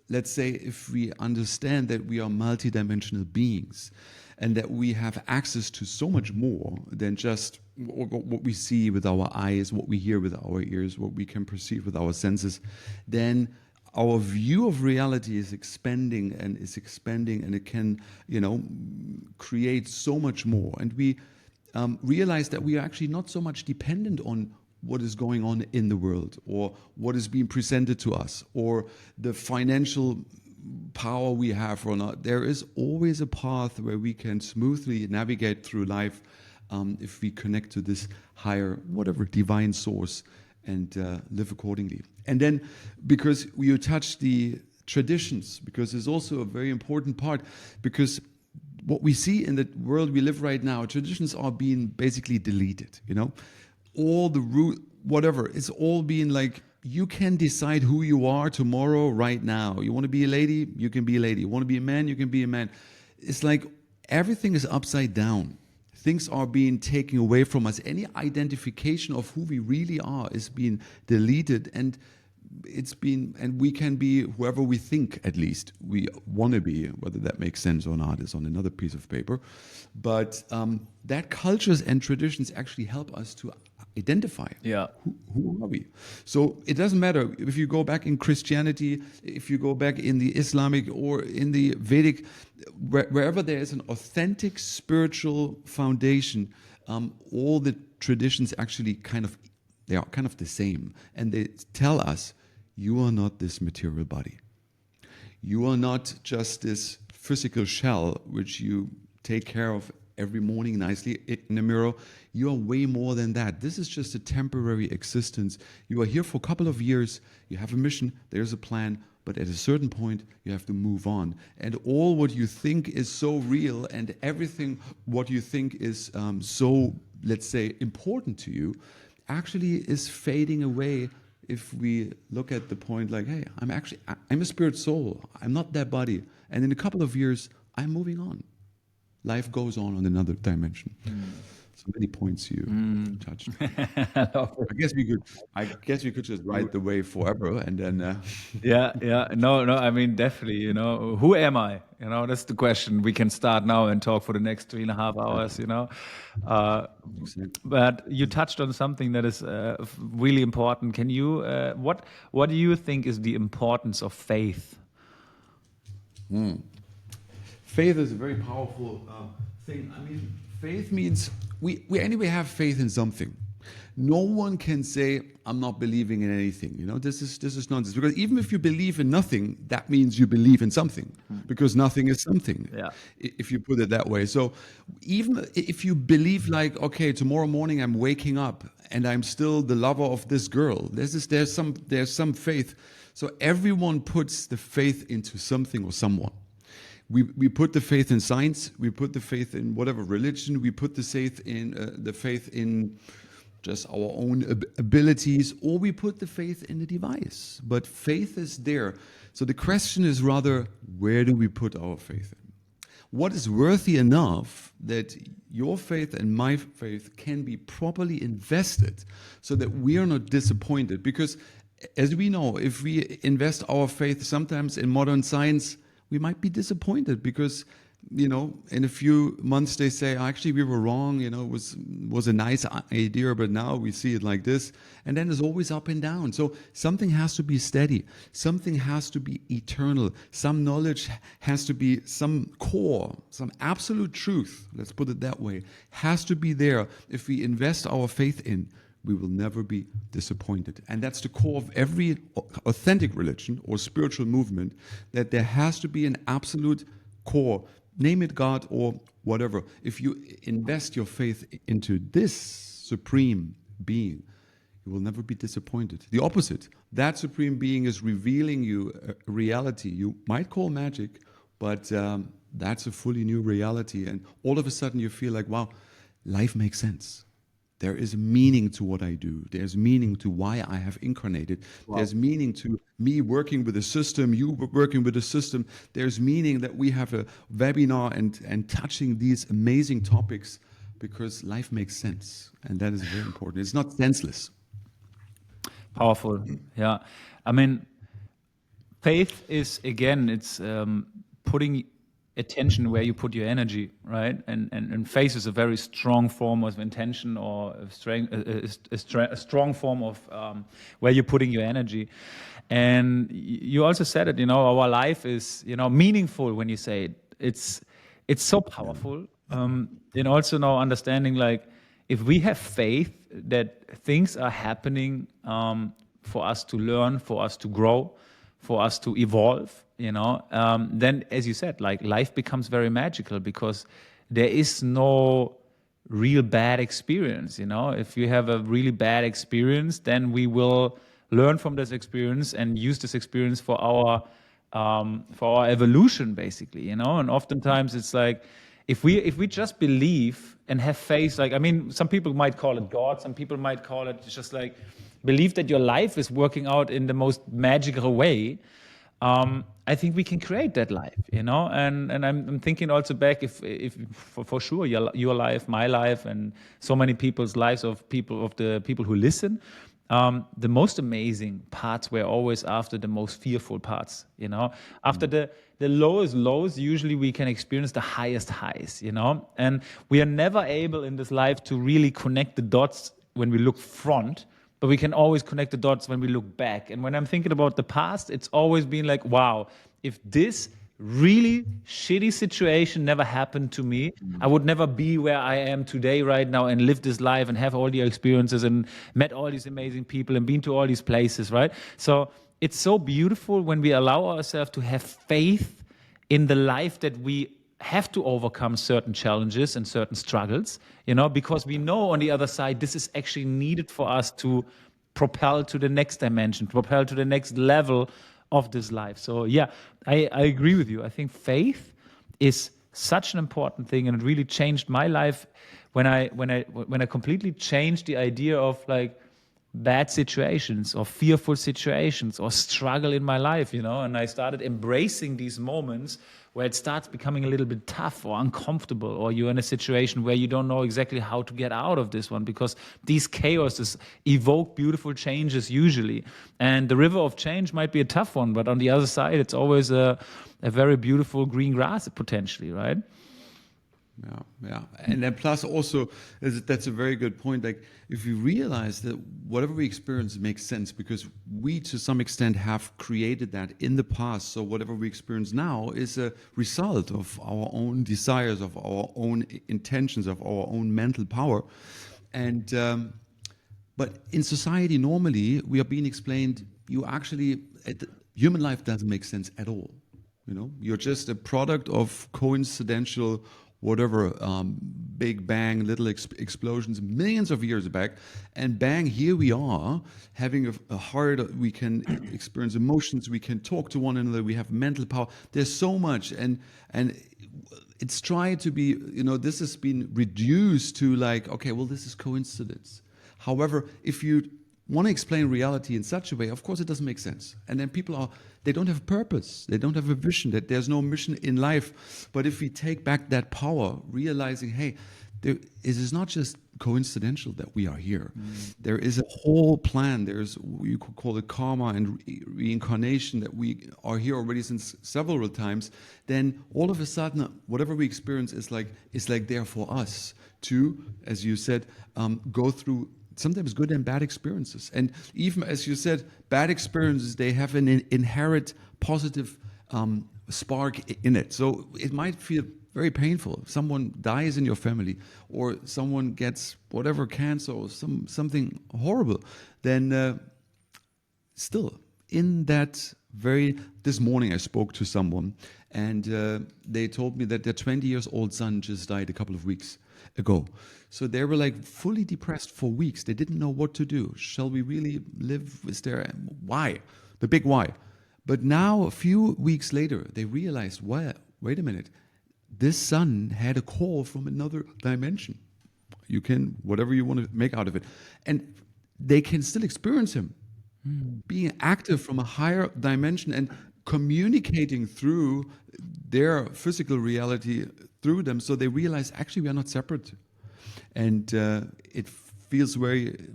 let's say if we understand that we are multidimensional beings, and that we have access to so much more than just what we see with our eyes, what we hear with our ears, what we can perceive with our senses, then our view of reality is expanding, and it can, create so much more. And we realize that we are actually not so much dependent on what is going on in the world, or what is being presented to us, or the financial power we have or not. There is always a path where we can smoothly navigate through life if we connect to this higher, whatever, divine source, and live accordingly. And then, because you touched the traditions, because it's also a very important part, because what we see in the world we live right now, traditions are being basically deleted, all the root, whatever, it's all being like, you can decide who you are tomorrow, right now. You want to be a lady, you can be a lady. You want to be a man, you can be a man. It's like everything is upside down. Things are being taken away from us. Any identification of who we really are is being deleted, and we can be whoever we think, at least we want to be. Whether that makes sense or not is on another piece of paper. But that cultures and traditions actually help us to identify who are we. So it doesn't matter if you go back in Christianity, if you go back in the Islamic or in the Vedic, wherever there is an authentic spiritual foundation, all the traditions actually they are kind of the same, and they tell us, you are not this material body. You are not just this physical shell which you take care of every morning nicely in the mirror. You are way more than that. This is just a temporary existence. You are here for a couple of years. You have a mission. There's a plan. But at a certain point, you have to move on. And all what you think is so real and everything what you think is so, let's say, important to you actually is fading away if we look at the point like, hey, I'm a spirit soul. I'm not that body. And in a couple of years, I'm moving on. Life goes on another dimension. So many points you touched. I guess we could just ride the wave forever and then. Yeah. No, I mean, definitely, who am I? That's the question. We can start now and talk for the next 3.5 hours, But you touched on something that is really important. Can you, what do you think is the importance of faith? Faith is a very powerful thing. I mean, faith means we anyway have faith in something. No one can say, I'm not believing in anything. This is nonsense. Because even if you believe in nothing, that means you believe in something. Because nothing is something, if you put it that way. So even if you believe like, okay, tomorrow morning I'm waking up and I'm still the lover of this girl, there's some faith. So everyone puts the faith into something or someone. We put the faith in science, we put the faith in whatever religion, we put the faith in just our own abilities, or we put the faith in the device. But faith is there. So the question is rather, where do we put our faith in? What is worthy enough that your faith and my faith can be properly invested so that we are not disappointed? Because as we know, if we invest our faith sometimes in modern science, we might be disappointed because, in a few months they say, actually, we were wrong, it was a nice idea, but now we see it like this. And then it's always up and down. So something has to be steady. Something has to be eternal. Some knowledge has to be some core, some absolute truth, let's put it that way, has to be there. If we invest our faith in, we will never be disappointed. And that's the core of every authentic religion or spiritual movement, that there has to be an absolute core, name it God or whatever. If you invest your faith into this supreme being, you will never be disappointed. The opposite, that supreme being is revealing you a reality you might call magic, but that's a fully new reality. And all of a sudden you feel like, wow, life makes sense. There is meaning to what I do. There's meaning to why I have incarnated. Wow. There's meaning to me working with a system, you working with a system. There's meaning that we have a webinar and touching these amazing topics because life makes sense. And that is very important. It's not senseless. Powerful. Yeah. I mean, faith is, again, it's putting attention where you put your energy, right? And faith is a very strong form of intention, or a strong form of where you're putting your energy. And you also said it, our life is, meaningful when you say it. It's so powerful. And also now understanding, like, if we have faith that things are happening for us to learn, for us to grow, for us to evolve, then, as you said, like, life becomes very magical because there is no real bad experience. If you have a really bad experience, then we will learn from this experience and use this experience for our evolution, basically. And oftentimes it's like, if we just believe and have faith, like, I mean, some people might call it God, some people might call it just like believe that your life is working out in the most magical way. I think we can create that life, and I'm thinking also back, if for sure your life, my life, and so many people's lives of the people who listen, the most amazing parts were always after the most fearful parts, after the lowest lows, usually we can experience the highest highs, and we are never able in this life to really connect the dots when we look front. But we can always connect the dots when we look back. And when I'm thinking about the past, it's always been like, wow, if this really shitty situation never happened to me, I would never be where I am today right now and live this life and have all the experiences and met all these amazing people and been to all these places, right? So it's so beautiful when we allow ourselves to have faith in the life that we have to overcome certain challenges and certain struggles, because we know on the other side this is actually needed for us to propel to the next dimension, propel to the next level of this life. So yeah, I agree with you. I think faith is such an important thing, and it really changed my life when I completely changed the idea of like bad situations or fearful situations or struggle in my life, and I started embracing these moments where it starts becoming a little bit tough or uncomfortable, or you're in a situation where you don't know exactly how to get out of this one, because these chaoses evoke beautiful changes usually. And the river of change might be a tough one, but on the other side, it's always a very beautiful green grass potentially, right? Yeah. And then plus also, that's a very good point. Like if you realize that whatever we experience makes sense because we to some extent have created that in the past. So whatever we experience now is a result of our own desires, of our own intentions, of our own mental power. And but in society, normally we are being explained, human life doesn't make sense at all. You're just a product of coincidental whatever, big bang, little explosions, millions of years back, and bang, here we are, having a heart, we can experience emotions, we can talk to one another, we have mental power. There's so much, and it's tried to be, this has been reduced to like, okay, well, this is coincidence. However, if you want to explain reality in such a way, of course it doesn't make sense. And then they don't have purpose, they don't have a vision, that there's no mission in life. But if we take back that power, realizing, hey, it is not just coincidental that we are here. There is a whole plan. There's, you could call it karma and reincarnation, that we are here already since several times. Then all of a sudden, whatever we experience is like there for us to, as you said, go through sometimes good and bad experiences. And even, as you said, bad experiences, they have an inherent positive spark in it. So it might feel very painful. If someone dies in your family, or someone gets whatever cancer or something horrible, then still in that this morning I spoke to someone, and they told me that their 20 years old son just died a couple of weeks ago. So they were like fully depressed for weeks. They didn't know what to do. Shall we really live? Why? The big why. But now, a few weeks later, they realized, well, wait a minute. This son had a call from another dimension. You can, whatever you want to make out of it. And they can still experience him being active from a higher dimension and communicating through their physical reality through them. So they realize, actually, we are not separate. And it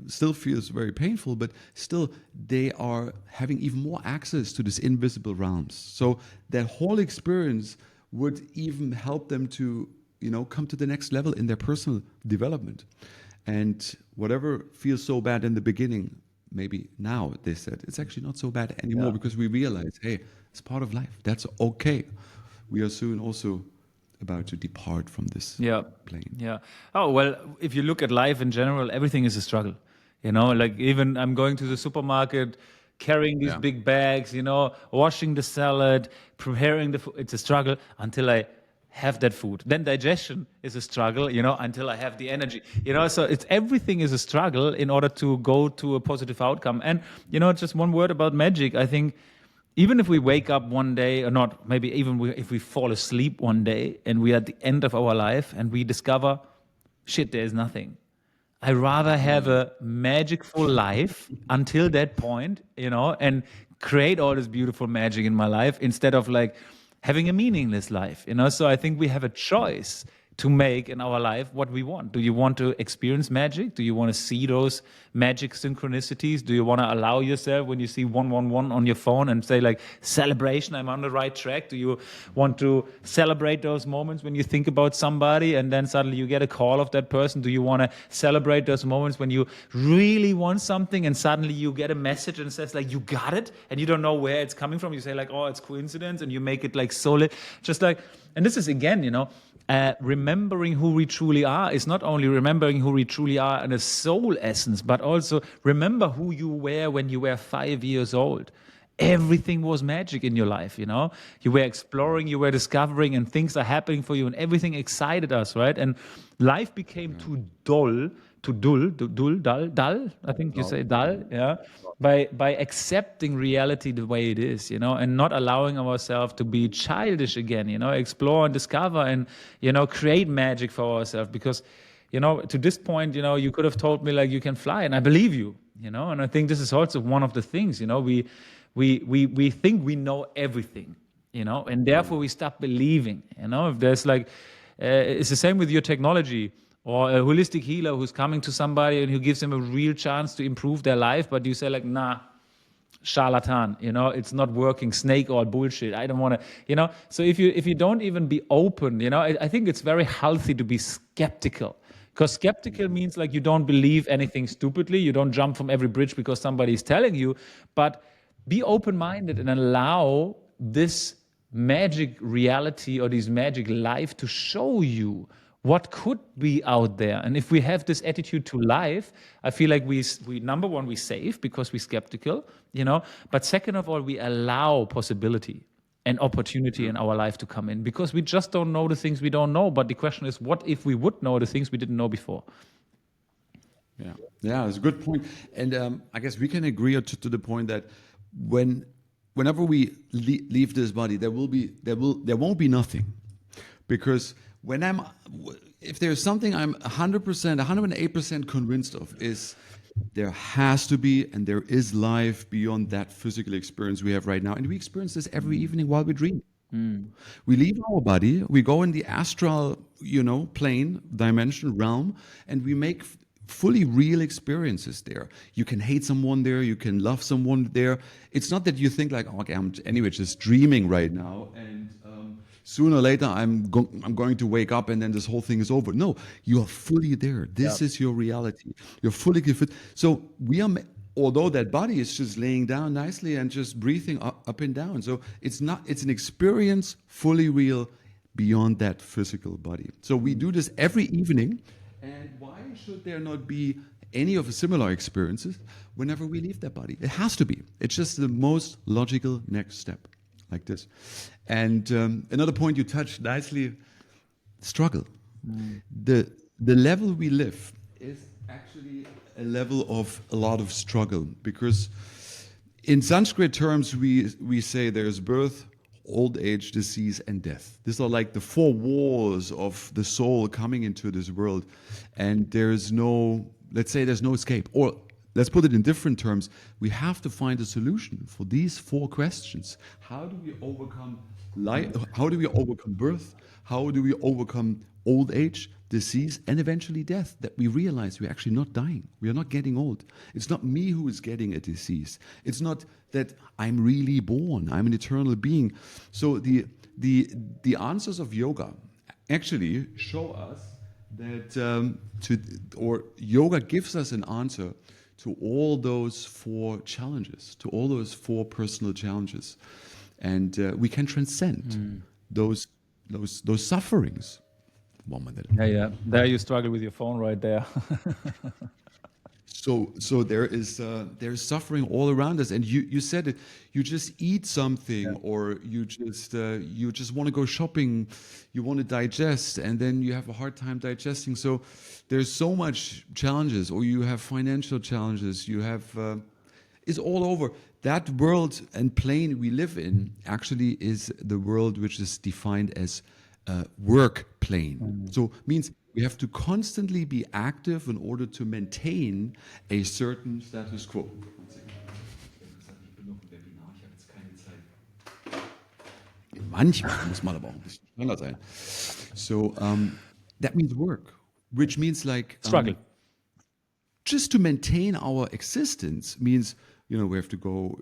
still feels very painful, but still they are having even more access to this invisible realms. So that whole experience would even help them to, come to the next level in their personal development. And whatever feels so bad in the beginning, maybe now, they said, it's actually not so bad anymore, because we realize, hey, it's part of life. That's okay. We are soon also about to depart from this plane. Yeah. Oh, well, if you look at life in general, everything is a struggle. Like even I'm going to the supermarket, carrying these big bags, washing the salad, preparing the food. It's a struggle until I have that food. Then digestion is a struggle, until I have the energy. So everything is a struggle in order to go to a positive outcome. And, just one word about magic. I think even if we wake up one day, or not, maybe even if we fall asleep one day and we are at the end of our life and we discover, shit, there's nothing. I rather have a magicful life until that point, and create all this beautiful magic in my life instead of like having a meaningless life, So I think we have a choice to make in our life what we want. Do you want to experience magic? Do you want to see those magic synchronicities? Do you want to allow yourself, when you see 111 on your phone, and say like, celebration, I'm on the right track? Do you want to celebrate those moments when you think about somebody and then suddenly you get a call of that person? Do you want to celebrate those moments when you really want something and suddenly you get a message and it says like, you got it, and you don't know where it's coming from? You say like, oh, it's coincidence, and you make it like solid. Just like, and this is again, remembering who we truly are is not only remembering who we truly are in a soul essence, but also remember who you were when you were 5 years old. everything was magic in your life, you know? You were exploring, you were discovering, and things are happening for you, and everything excited us, right? And life became dull, I think you say dull, yeah? By accepting reality the way it is, you know, and not allowing ourselves to be childish again, you know, explore and discover and, you know, create magic for ourselves. Because, you know, to this point, you know, you could have told me like you can fly, and I believe you, you know, and I think this is also one of the things, you know, we think we know everything, you know, and therefore we stop believing, you know. If there's like, it's the same with your technology, or a holistic healer who's coming to somebody and who gives them a real chance to improve their life, but you say like, nah, charlatan, you know, it's not working, snake oil bullshit, I don't want to, you know. So if you don't even be open, you know, I think it's very healthy to be skeptical, because skeptical means like you don't believe anything stupidly, you don't jump from every bridge because somebody is telling you, but be open-minded and allow this magic reality or this magic life to show you what could be out there. And if we have this attitude to life, I feel like we number one, we save because we're skeptical, you know, but second of all, we allow possibility and opportunity in our life to come in, because we just don't know the things we don't know. But the question is, what if we would know the things we didn't know before? Yeah, yeah, it's a good point, and I guess we can agree to the point that whenever we leave this body, there won't be nothing, because if there's something I'm 100%, 108% convinced of, is there has to be and there is life beyond that physical experience we have right now, and we experience this every evening while we dream. We leave our body, we go in the astral, you know, plane, dimension, realm, and we make fully real experiences there. You can hate someone there, you can love someone there. It's not that you think like, okay, I'm anyway just dreaming right now, and sooner or later I'm going to wake up and then this whole thing is over. No, you are fully there. This is your reality. You're fully gifted. So we are, although that body is just laying down nicely and just breathing up and down. So it's an experience fully real beyond that physical body. So we do this every evening. And why should there not be any of the similar experiences whenever we leave that body? It has to be. It's just the most logical next step, like this. And another point you touched nicely, struggle. The level we live is actually a level of a lot of struggle, because in Sanskrit terms we say there's birth, old age, disease, and death. These are like the four walls of the soul coming into this world, and there's no, let's say there's no escape. Or let's put it in different terms, we have to find a solution for these four questions. How do we overcome life? How do we overcome birth? How do we overcome old age, disease, and eventually death? That we realize we're actually not dying. We are not getting old. It's not me who is getting a disease. It's not that I'm really born. I'm an eternal being. So the answers of yoga actually show us that yoga gives us an answer to all those four challenges, to all those four personal challenges, and we can transcend those sufferings. Yeah. There you struggle with your phone right there. So there is suffering all around us, and you said it. You just eat something, or you just want to go shopping. You want to digest, and then you have a hard time digesting. So there's so much challenges, or you have financial challenges. You have it's all over. That world and plane we live in actually is the world which is defined as work plane. So means we have to constantly be active in order to maintain a certain status quo. Manchmal muss man aber auch ein bisschen schneller sein. So that means work, which means like Struggle. Just to maintain our existence means, you know, we have to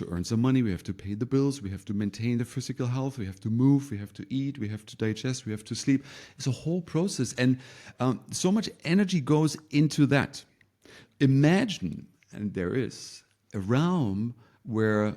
earn some money, we have to pay the bills, we have to maintain the physical health, we have to move, we have to eat, we have to digest, we have to sleep. It's a whole process, and so much energy goes into that. Imagine, and there is a realm where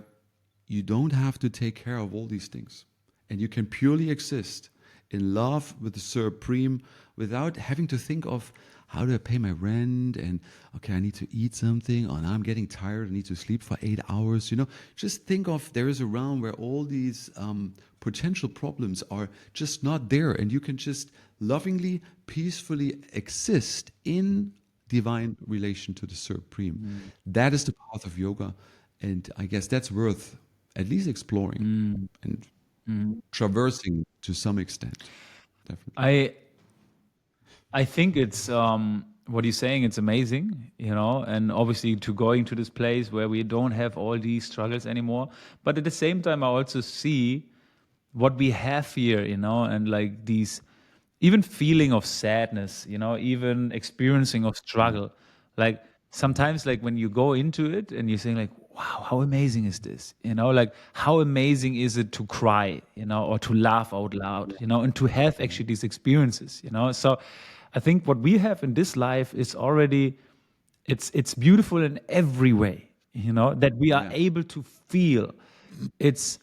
you don't have to take care of all these things, and you can purely exist in love with the Supreme without having to think of how do I pay my rent? And okay, I need to eat something. Oh, now I'm getting tired. I need to sleep for 8 hours. Just think of there is a realm where all these potential problems are just not there, and you can just lovingly, peacefully exist in divine relation to the Supreme. That is the path of yoga, and I guess that's worth at least exploring and traversing to some extent. Definitely. I I think it's what you're saying. It's amazing, and obviously to going to this place where we don't have all these struggles anymore. But at the same time, I also see what we have here, and like these even feeling of sadness, even experiencing of struggle. Like sometimes, like when you go into it and you're saying like, wow, how amazing is this? Like how amazing is it to cry, or to laugh out loud, and to have actually these experiences, So I think what we have in this life is already it's beautiful in every way, that we are Yeah. able to feel. It's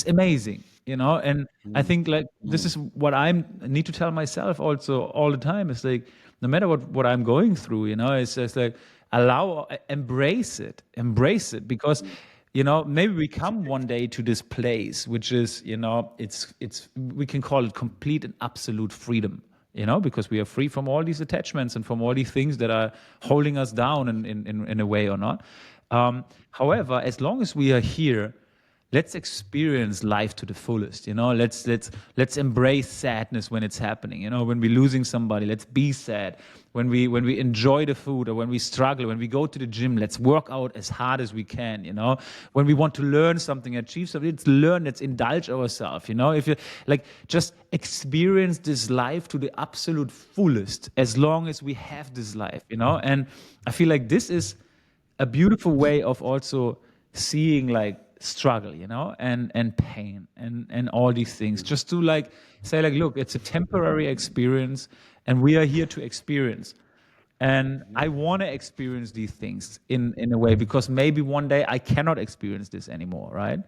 amazing, and I think like this is what I need to tell myself also all the time. It's like no matter what I'm going through, it's just like embrace it, because maybe we come one day to this place which is, it's we can call it complete and absolute freedom, because we are free from all these attachments and from all these things that are holding us down in a way or not. However, as long as we are here, let's experience life to the fullest. Let's embrace sadness when it's happening. When we're losing somebody, let's be sad. When we enjoy the food, or when we struggle, when we go to the gym, let's work out as hard as we can. When we want to learn something, achieve something, let's indulge ourselves. If you like, just experience this life to the absolute fullest, as long as we have this life. And I feel like this is a beautiful way of also seeing like struggle, and pain and all these things. Just to like say like, look, it's a temporary experience, and we are here to experience. And I want to experience these things in a way, because maybe one day I cannot experience this anymore, right?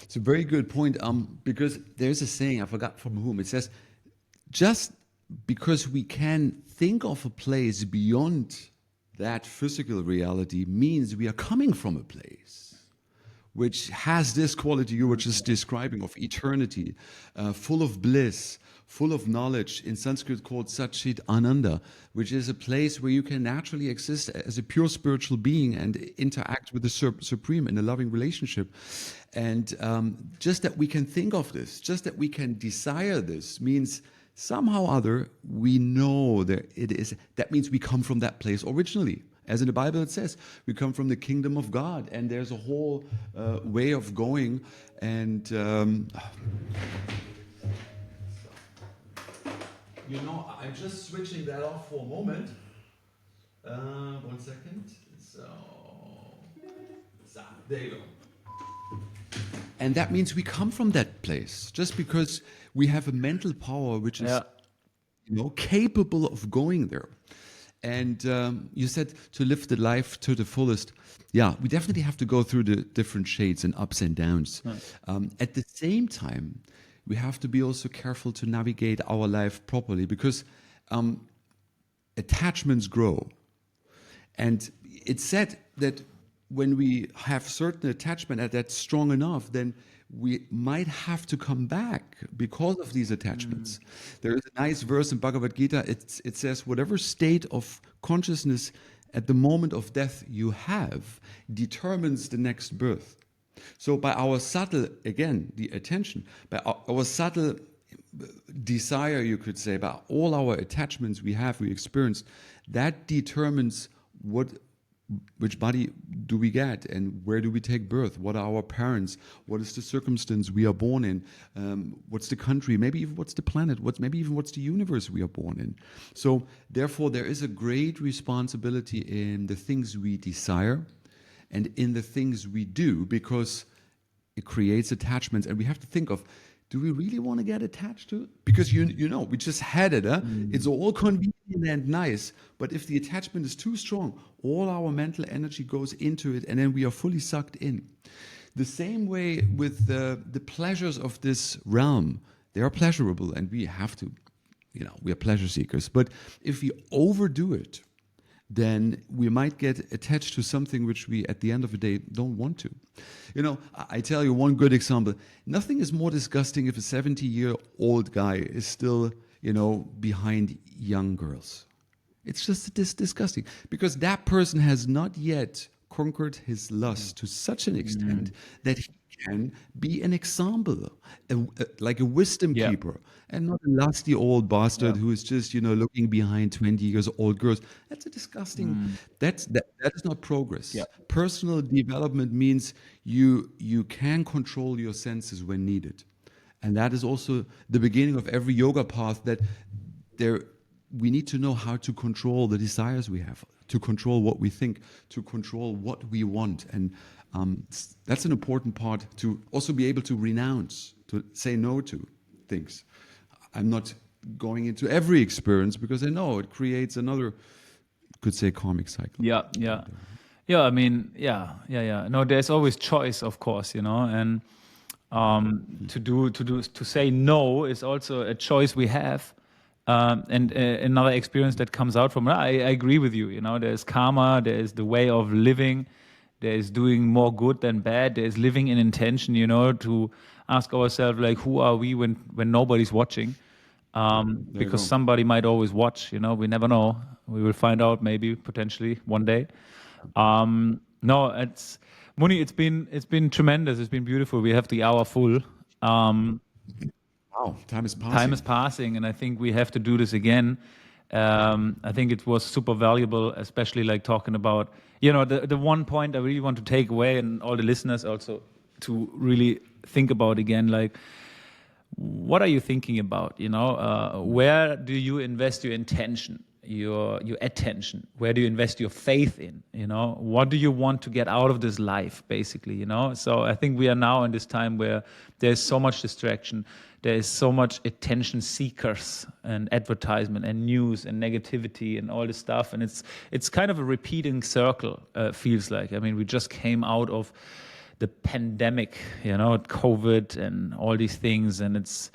It's a very good point. Because there's a saying, I forgot from whom. It says, just because we can think of a place beyond that physical reality means we are coming from a place which has this quality you were just describing of eternity, full of bliss, full of knowledge, in Sanskrit called Satchit Ananda, which is a place where you can naturally exist as a pure spiritual being and interact with the Supreme in a loving relationship. And just that we can think of this, just that we can desire this, means somehow or other we know that it is. That means we come from that place originally. As in the Bible it says, we come from the kingdom of God, and there's a whole way of going. And I'm just switching that off for a moment. 1 second. So there you go. And that means we come from that place, just because we have a mental power which is capable of going there. And you said to live the life to the fullest. Yeah, we definitely have to go through the different shades and ups and downs. At the same time, we have to be also careful to navigate our life properly, because attachments grow. And it's said that when we have certain attachment that's strong enough, then we might have to come back because of these attachments. There is a nice verse in Bhagavad Gita. It says, whatever state of consciousness at the moment of death you have determines the next birth. So by our subtle, again, the attention, by our subtle desire, you could say, by all our attachments we experience, that determines which body do we get and where do we take birth? What are our parents? What is the circumstance we are born in? What's the country? Maybe even what's the planet? Maybe even what's the universe we are born in? So therefore, there is a great responsibility in the things we desire and in the things we do, because it creates attachments, and we have to think of, do we really want to get attached to it? Because we just had it. It's all convenient and nice, but if the attachment is too strong, all our mental energy goes into it, and then we are fully sucked in. The same way with the pleasures of this realm. They are pleasurable, and we have to we are pleasure seekers. But if we overdo it, then we might get attached to something which we, at the end of the day, don't want to. I tell you one good example. Nothing is more disgusting if a 70-year-old guy is still, behind young girls. It's just disgusting because that person has not yet conquered his lust to such an extent that he can be an example, like a wisdom Yeah. keeper, and not a lusty old bastard Yeah. who is just looking behind 20 years old girls. That's a disgusting. That is not progress. Yeah. Personal development means you can control your senses when needed, and that is also the beginning of every yoga path. That we need to know how to control the desires we have, to control what we think, to control what we want. And that's an important part, to also be able to renounce, to say no to things. I'm not going into every experience because I know it creates another, could say, karmic cycle. Yeah, yeah. Yeah, I mean, yeah. No, there's always choice, of course, and to say no is also a choice we have. And another experience that comes out from it, I agree with you. There's karma, there's the way of living, there's doing more good than bad, there's living in intention. To ask ourselves, like, who are we when nobody's watching? There you Because go. somebody might always watch. We never know. We will find out maybe potentially one day. No, it's Muni. It's been tremendous. It's been beautiful. We have the hour full. Wow, time is Time passing. is passing, and I think we have to do this again. I think it was super valuable, especially like talking about, the one point I really want to take away, and all the listeners also to really think about again, like, what are you thinking about? Where do you invest your intention, your attention? Where do you invest your faith in? What do you want to get out of this life, basically? So I think we are now in this time where there's so much distraction, there is so much attention seekers and advertisement and news and negativity and all this stuff, and it's kind of a repeating circle. Feels like. I mean, we just came out of the pandemic, COVID and all these things, and it's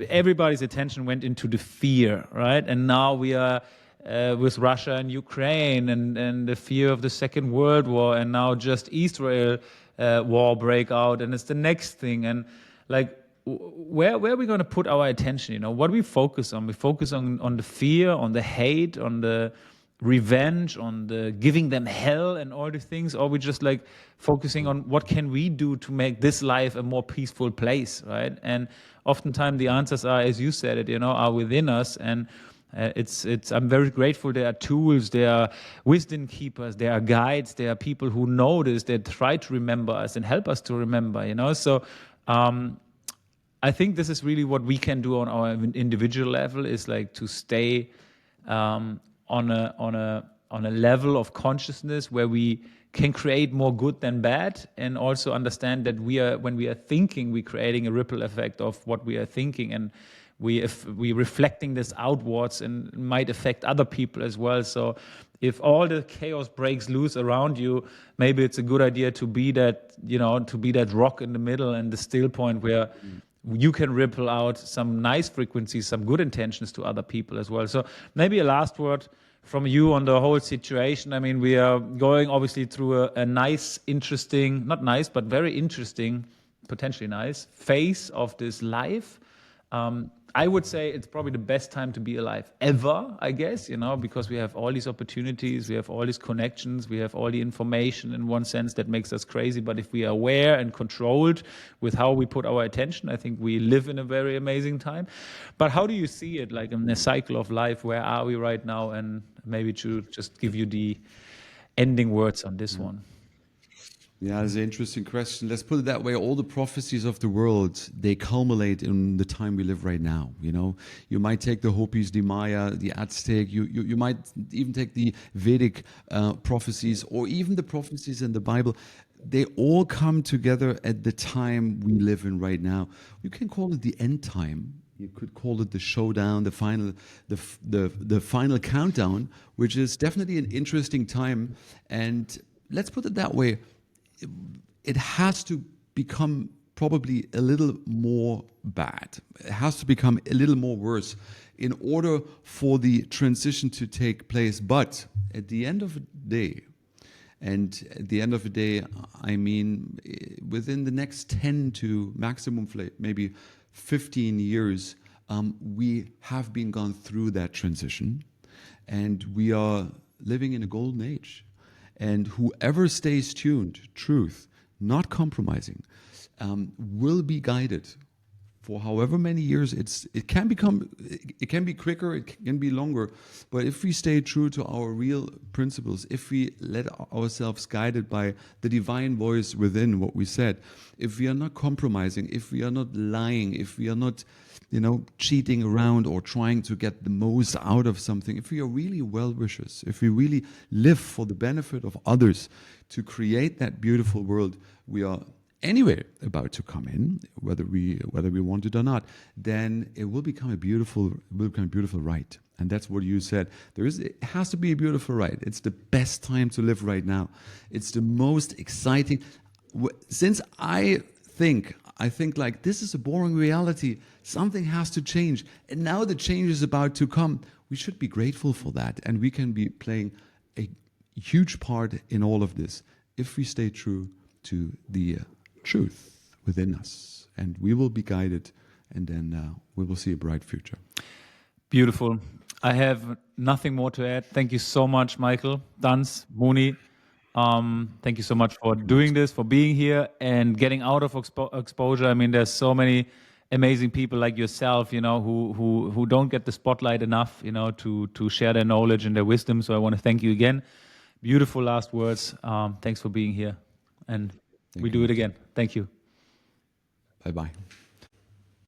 everybody's attention went into the fear, right? And now we are with Russia and Ukraine and the fear of the Second World War, and now just Israel war break out, and it's the next thing. And like, where are we going to put our attention? What do we focus on? We focus on the fear, on the hate, on the revenge, on the giving them hell and all these things, or we just like focusing on what can we do to make this life a more peaceful place, right? And oftentimes the answers are, as you said it, are within us. And I'm very grateful there are tools, there are wisdom keepers, there are guides, there are people who know this, that try to remember us and help us to remember. So I think this is really what we can do on our individual level, is like to stay on a level of consciousness where we can create more good than bad, and also understand that when we are thinking, we're creating a ripple effect of what we are thinking, and we reflecting this outwards and might affect other people as well. So if all the chaos breaks loose around you, maybe it's a good idea to be that rock in the middle and the still point where you can ripple out some nice frequencies, some good intentions to other people as well. So maybe a last word from you on the whole situation. I mean, we are going obviously through a nice, interesting, not nice, but very interesting, potentially nice phase of this life. I would say it's probably the best time to be alive ever, I guess, because we have all these opportunities, we have all these connections, we have all the information in one sense that makes us crazy. But if we are aware and controlled with how we put our attention, I think we live in a very amazing time. But how do you see it, like in the cycle of life? Where are we right now? And maybe to just give you the ending words on this one. Yeah, it's an interesting question. Let's put it that way. All the prophecies of the world, they culminate in the time we live right now. You might take the Hopis, the Maya, the Aztec. You might even take the Vedic prophecies, or even the prophecies in the Bible. They all come together at the time we live in right now. You can call it the end time. You could call it the showdown, the final countdown, which is definitely an interesting time. And let's put it that way. It has to become probably a little more bad. It has to become a little more worse in order for the transition to take place. But at the end of the day, and at the end of the day, I mean, within the next 10 to maximum maybe 15 years, we have been gone through that transition, and we are living in a golden age. And whoever stays tuned, truth, not compromising, will be guided for however many years. It can be quicker, it can be longer, but if we stay true to our real principles, if we let ourselves guided by the divine voice within what we said, if we are not compromising, if we are not lying, if we are not, cheating around or trying to get the most out of something, if we are really well-wishers, if we really live for the benefit of others to create that beautiful world we are anyway about to come in, whether we want it or not, then it will become a beautiful right. And that's what you said. It has to be a beautiful right. It's the best time to live right now. It's the most exciting. Since I think like this is a boring reality, something has to change. And now the change is about to come. We should be grateful for that. And we can be playing a huge part in all of this if we stay true to the truth within us, and we will be guided, and then we will see a bright future. Beautiful. I have nothing more to add. Thank you so much, Michael, Danz, Muni. Thank you so much for doing this, for being here and getting out of exposure. I mean, there's so many amazing people like yourself, who don't get the spotlight enough, to share their knowledge and their wisdom. So I want to thank you again. Beautiful last words. Thanks for being here, and we do it again. Thank you. Bye-bye.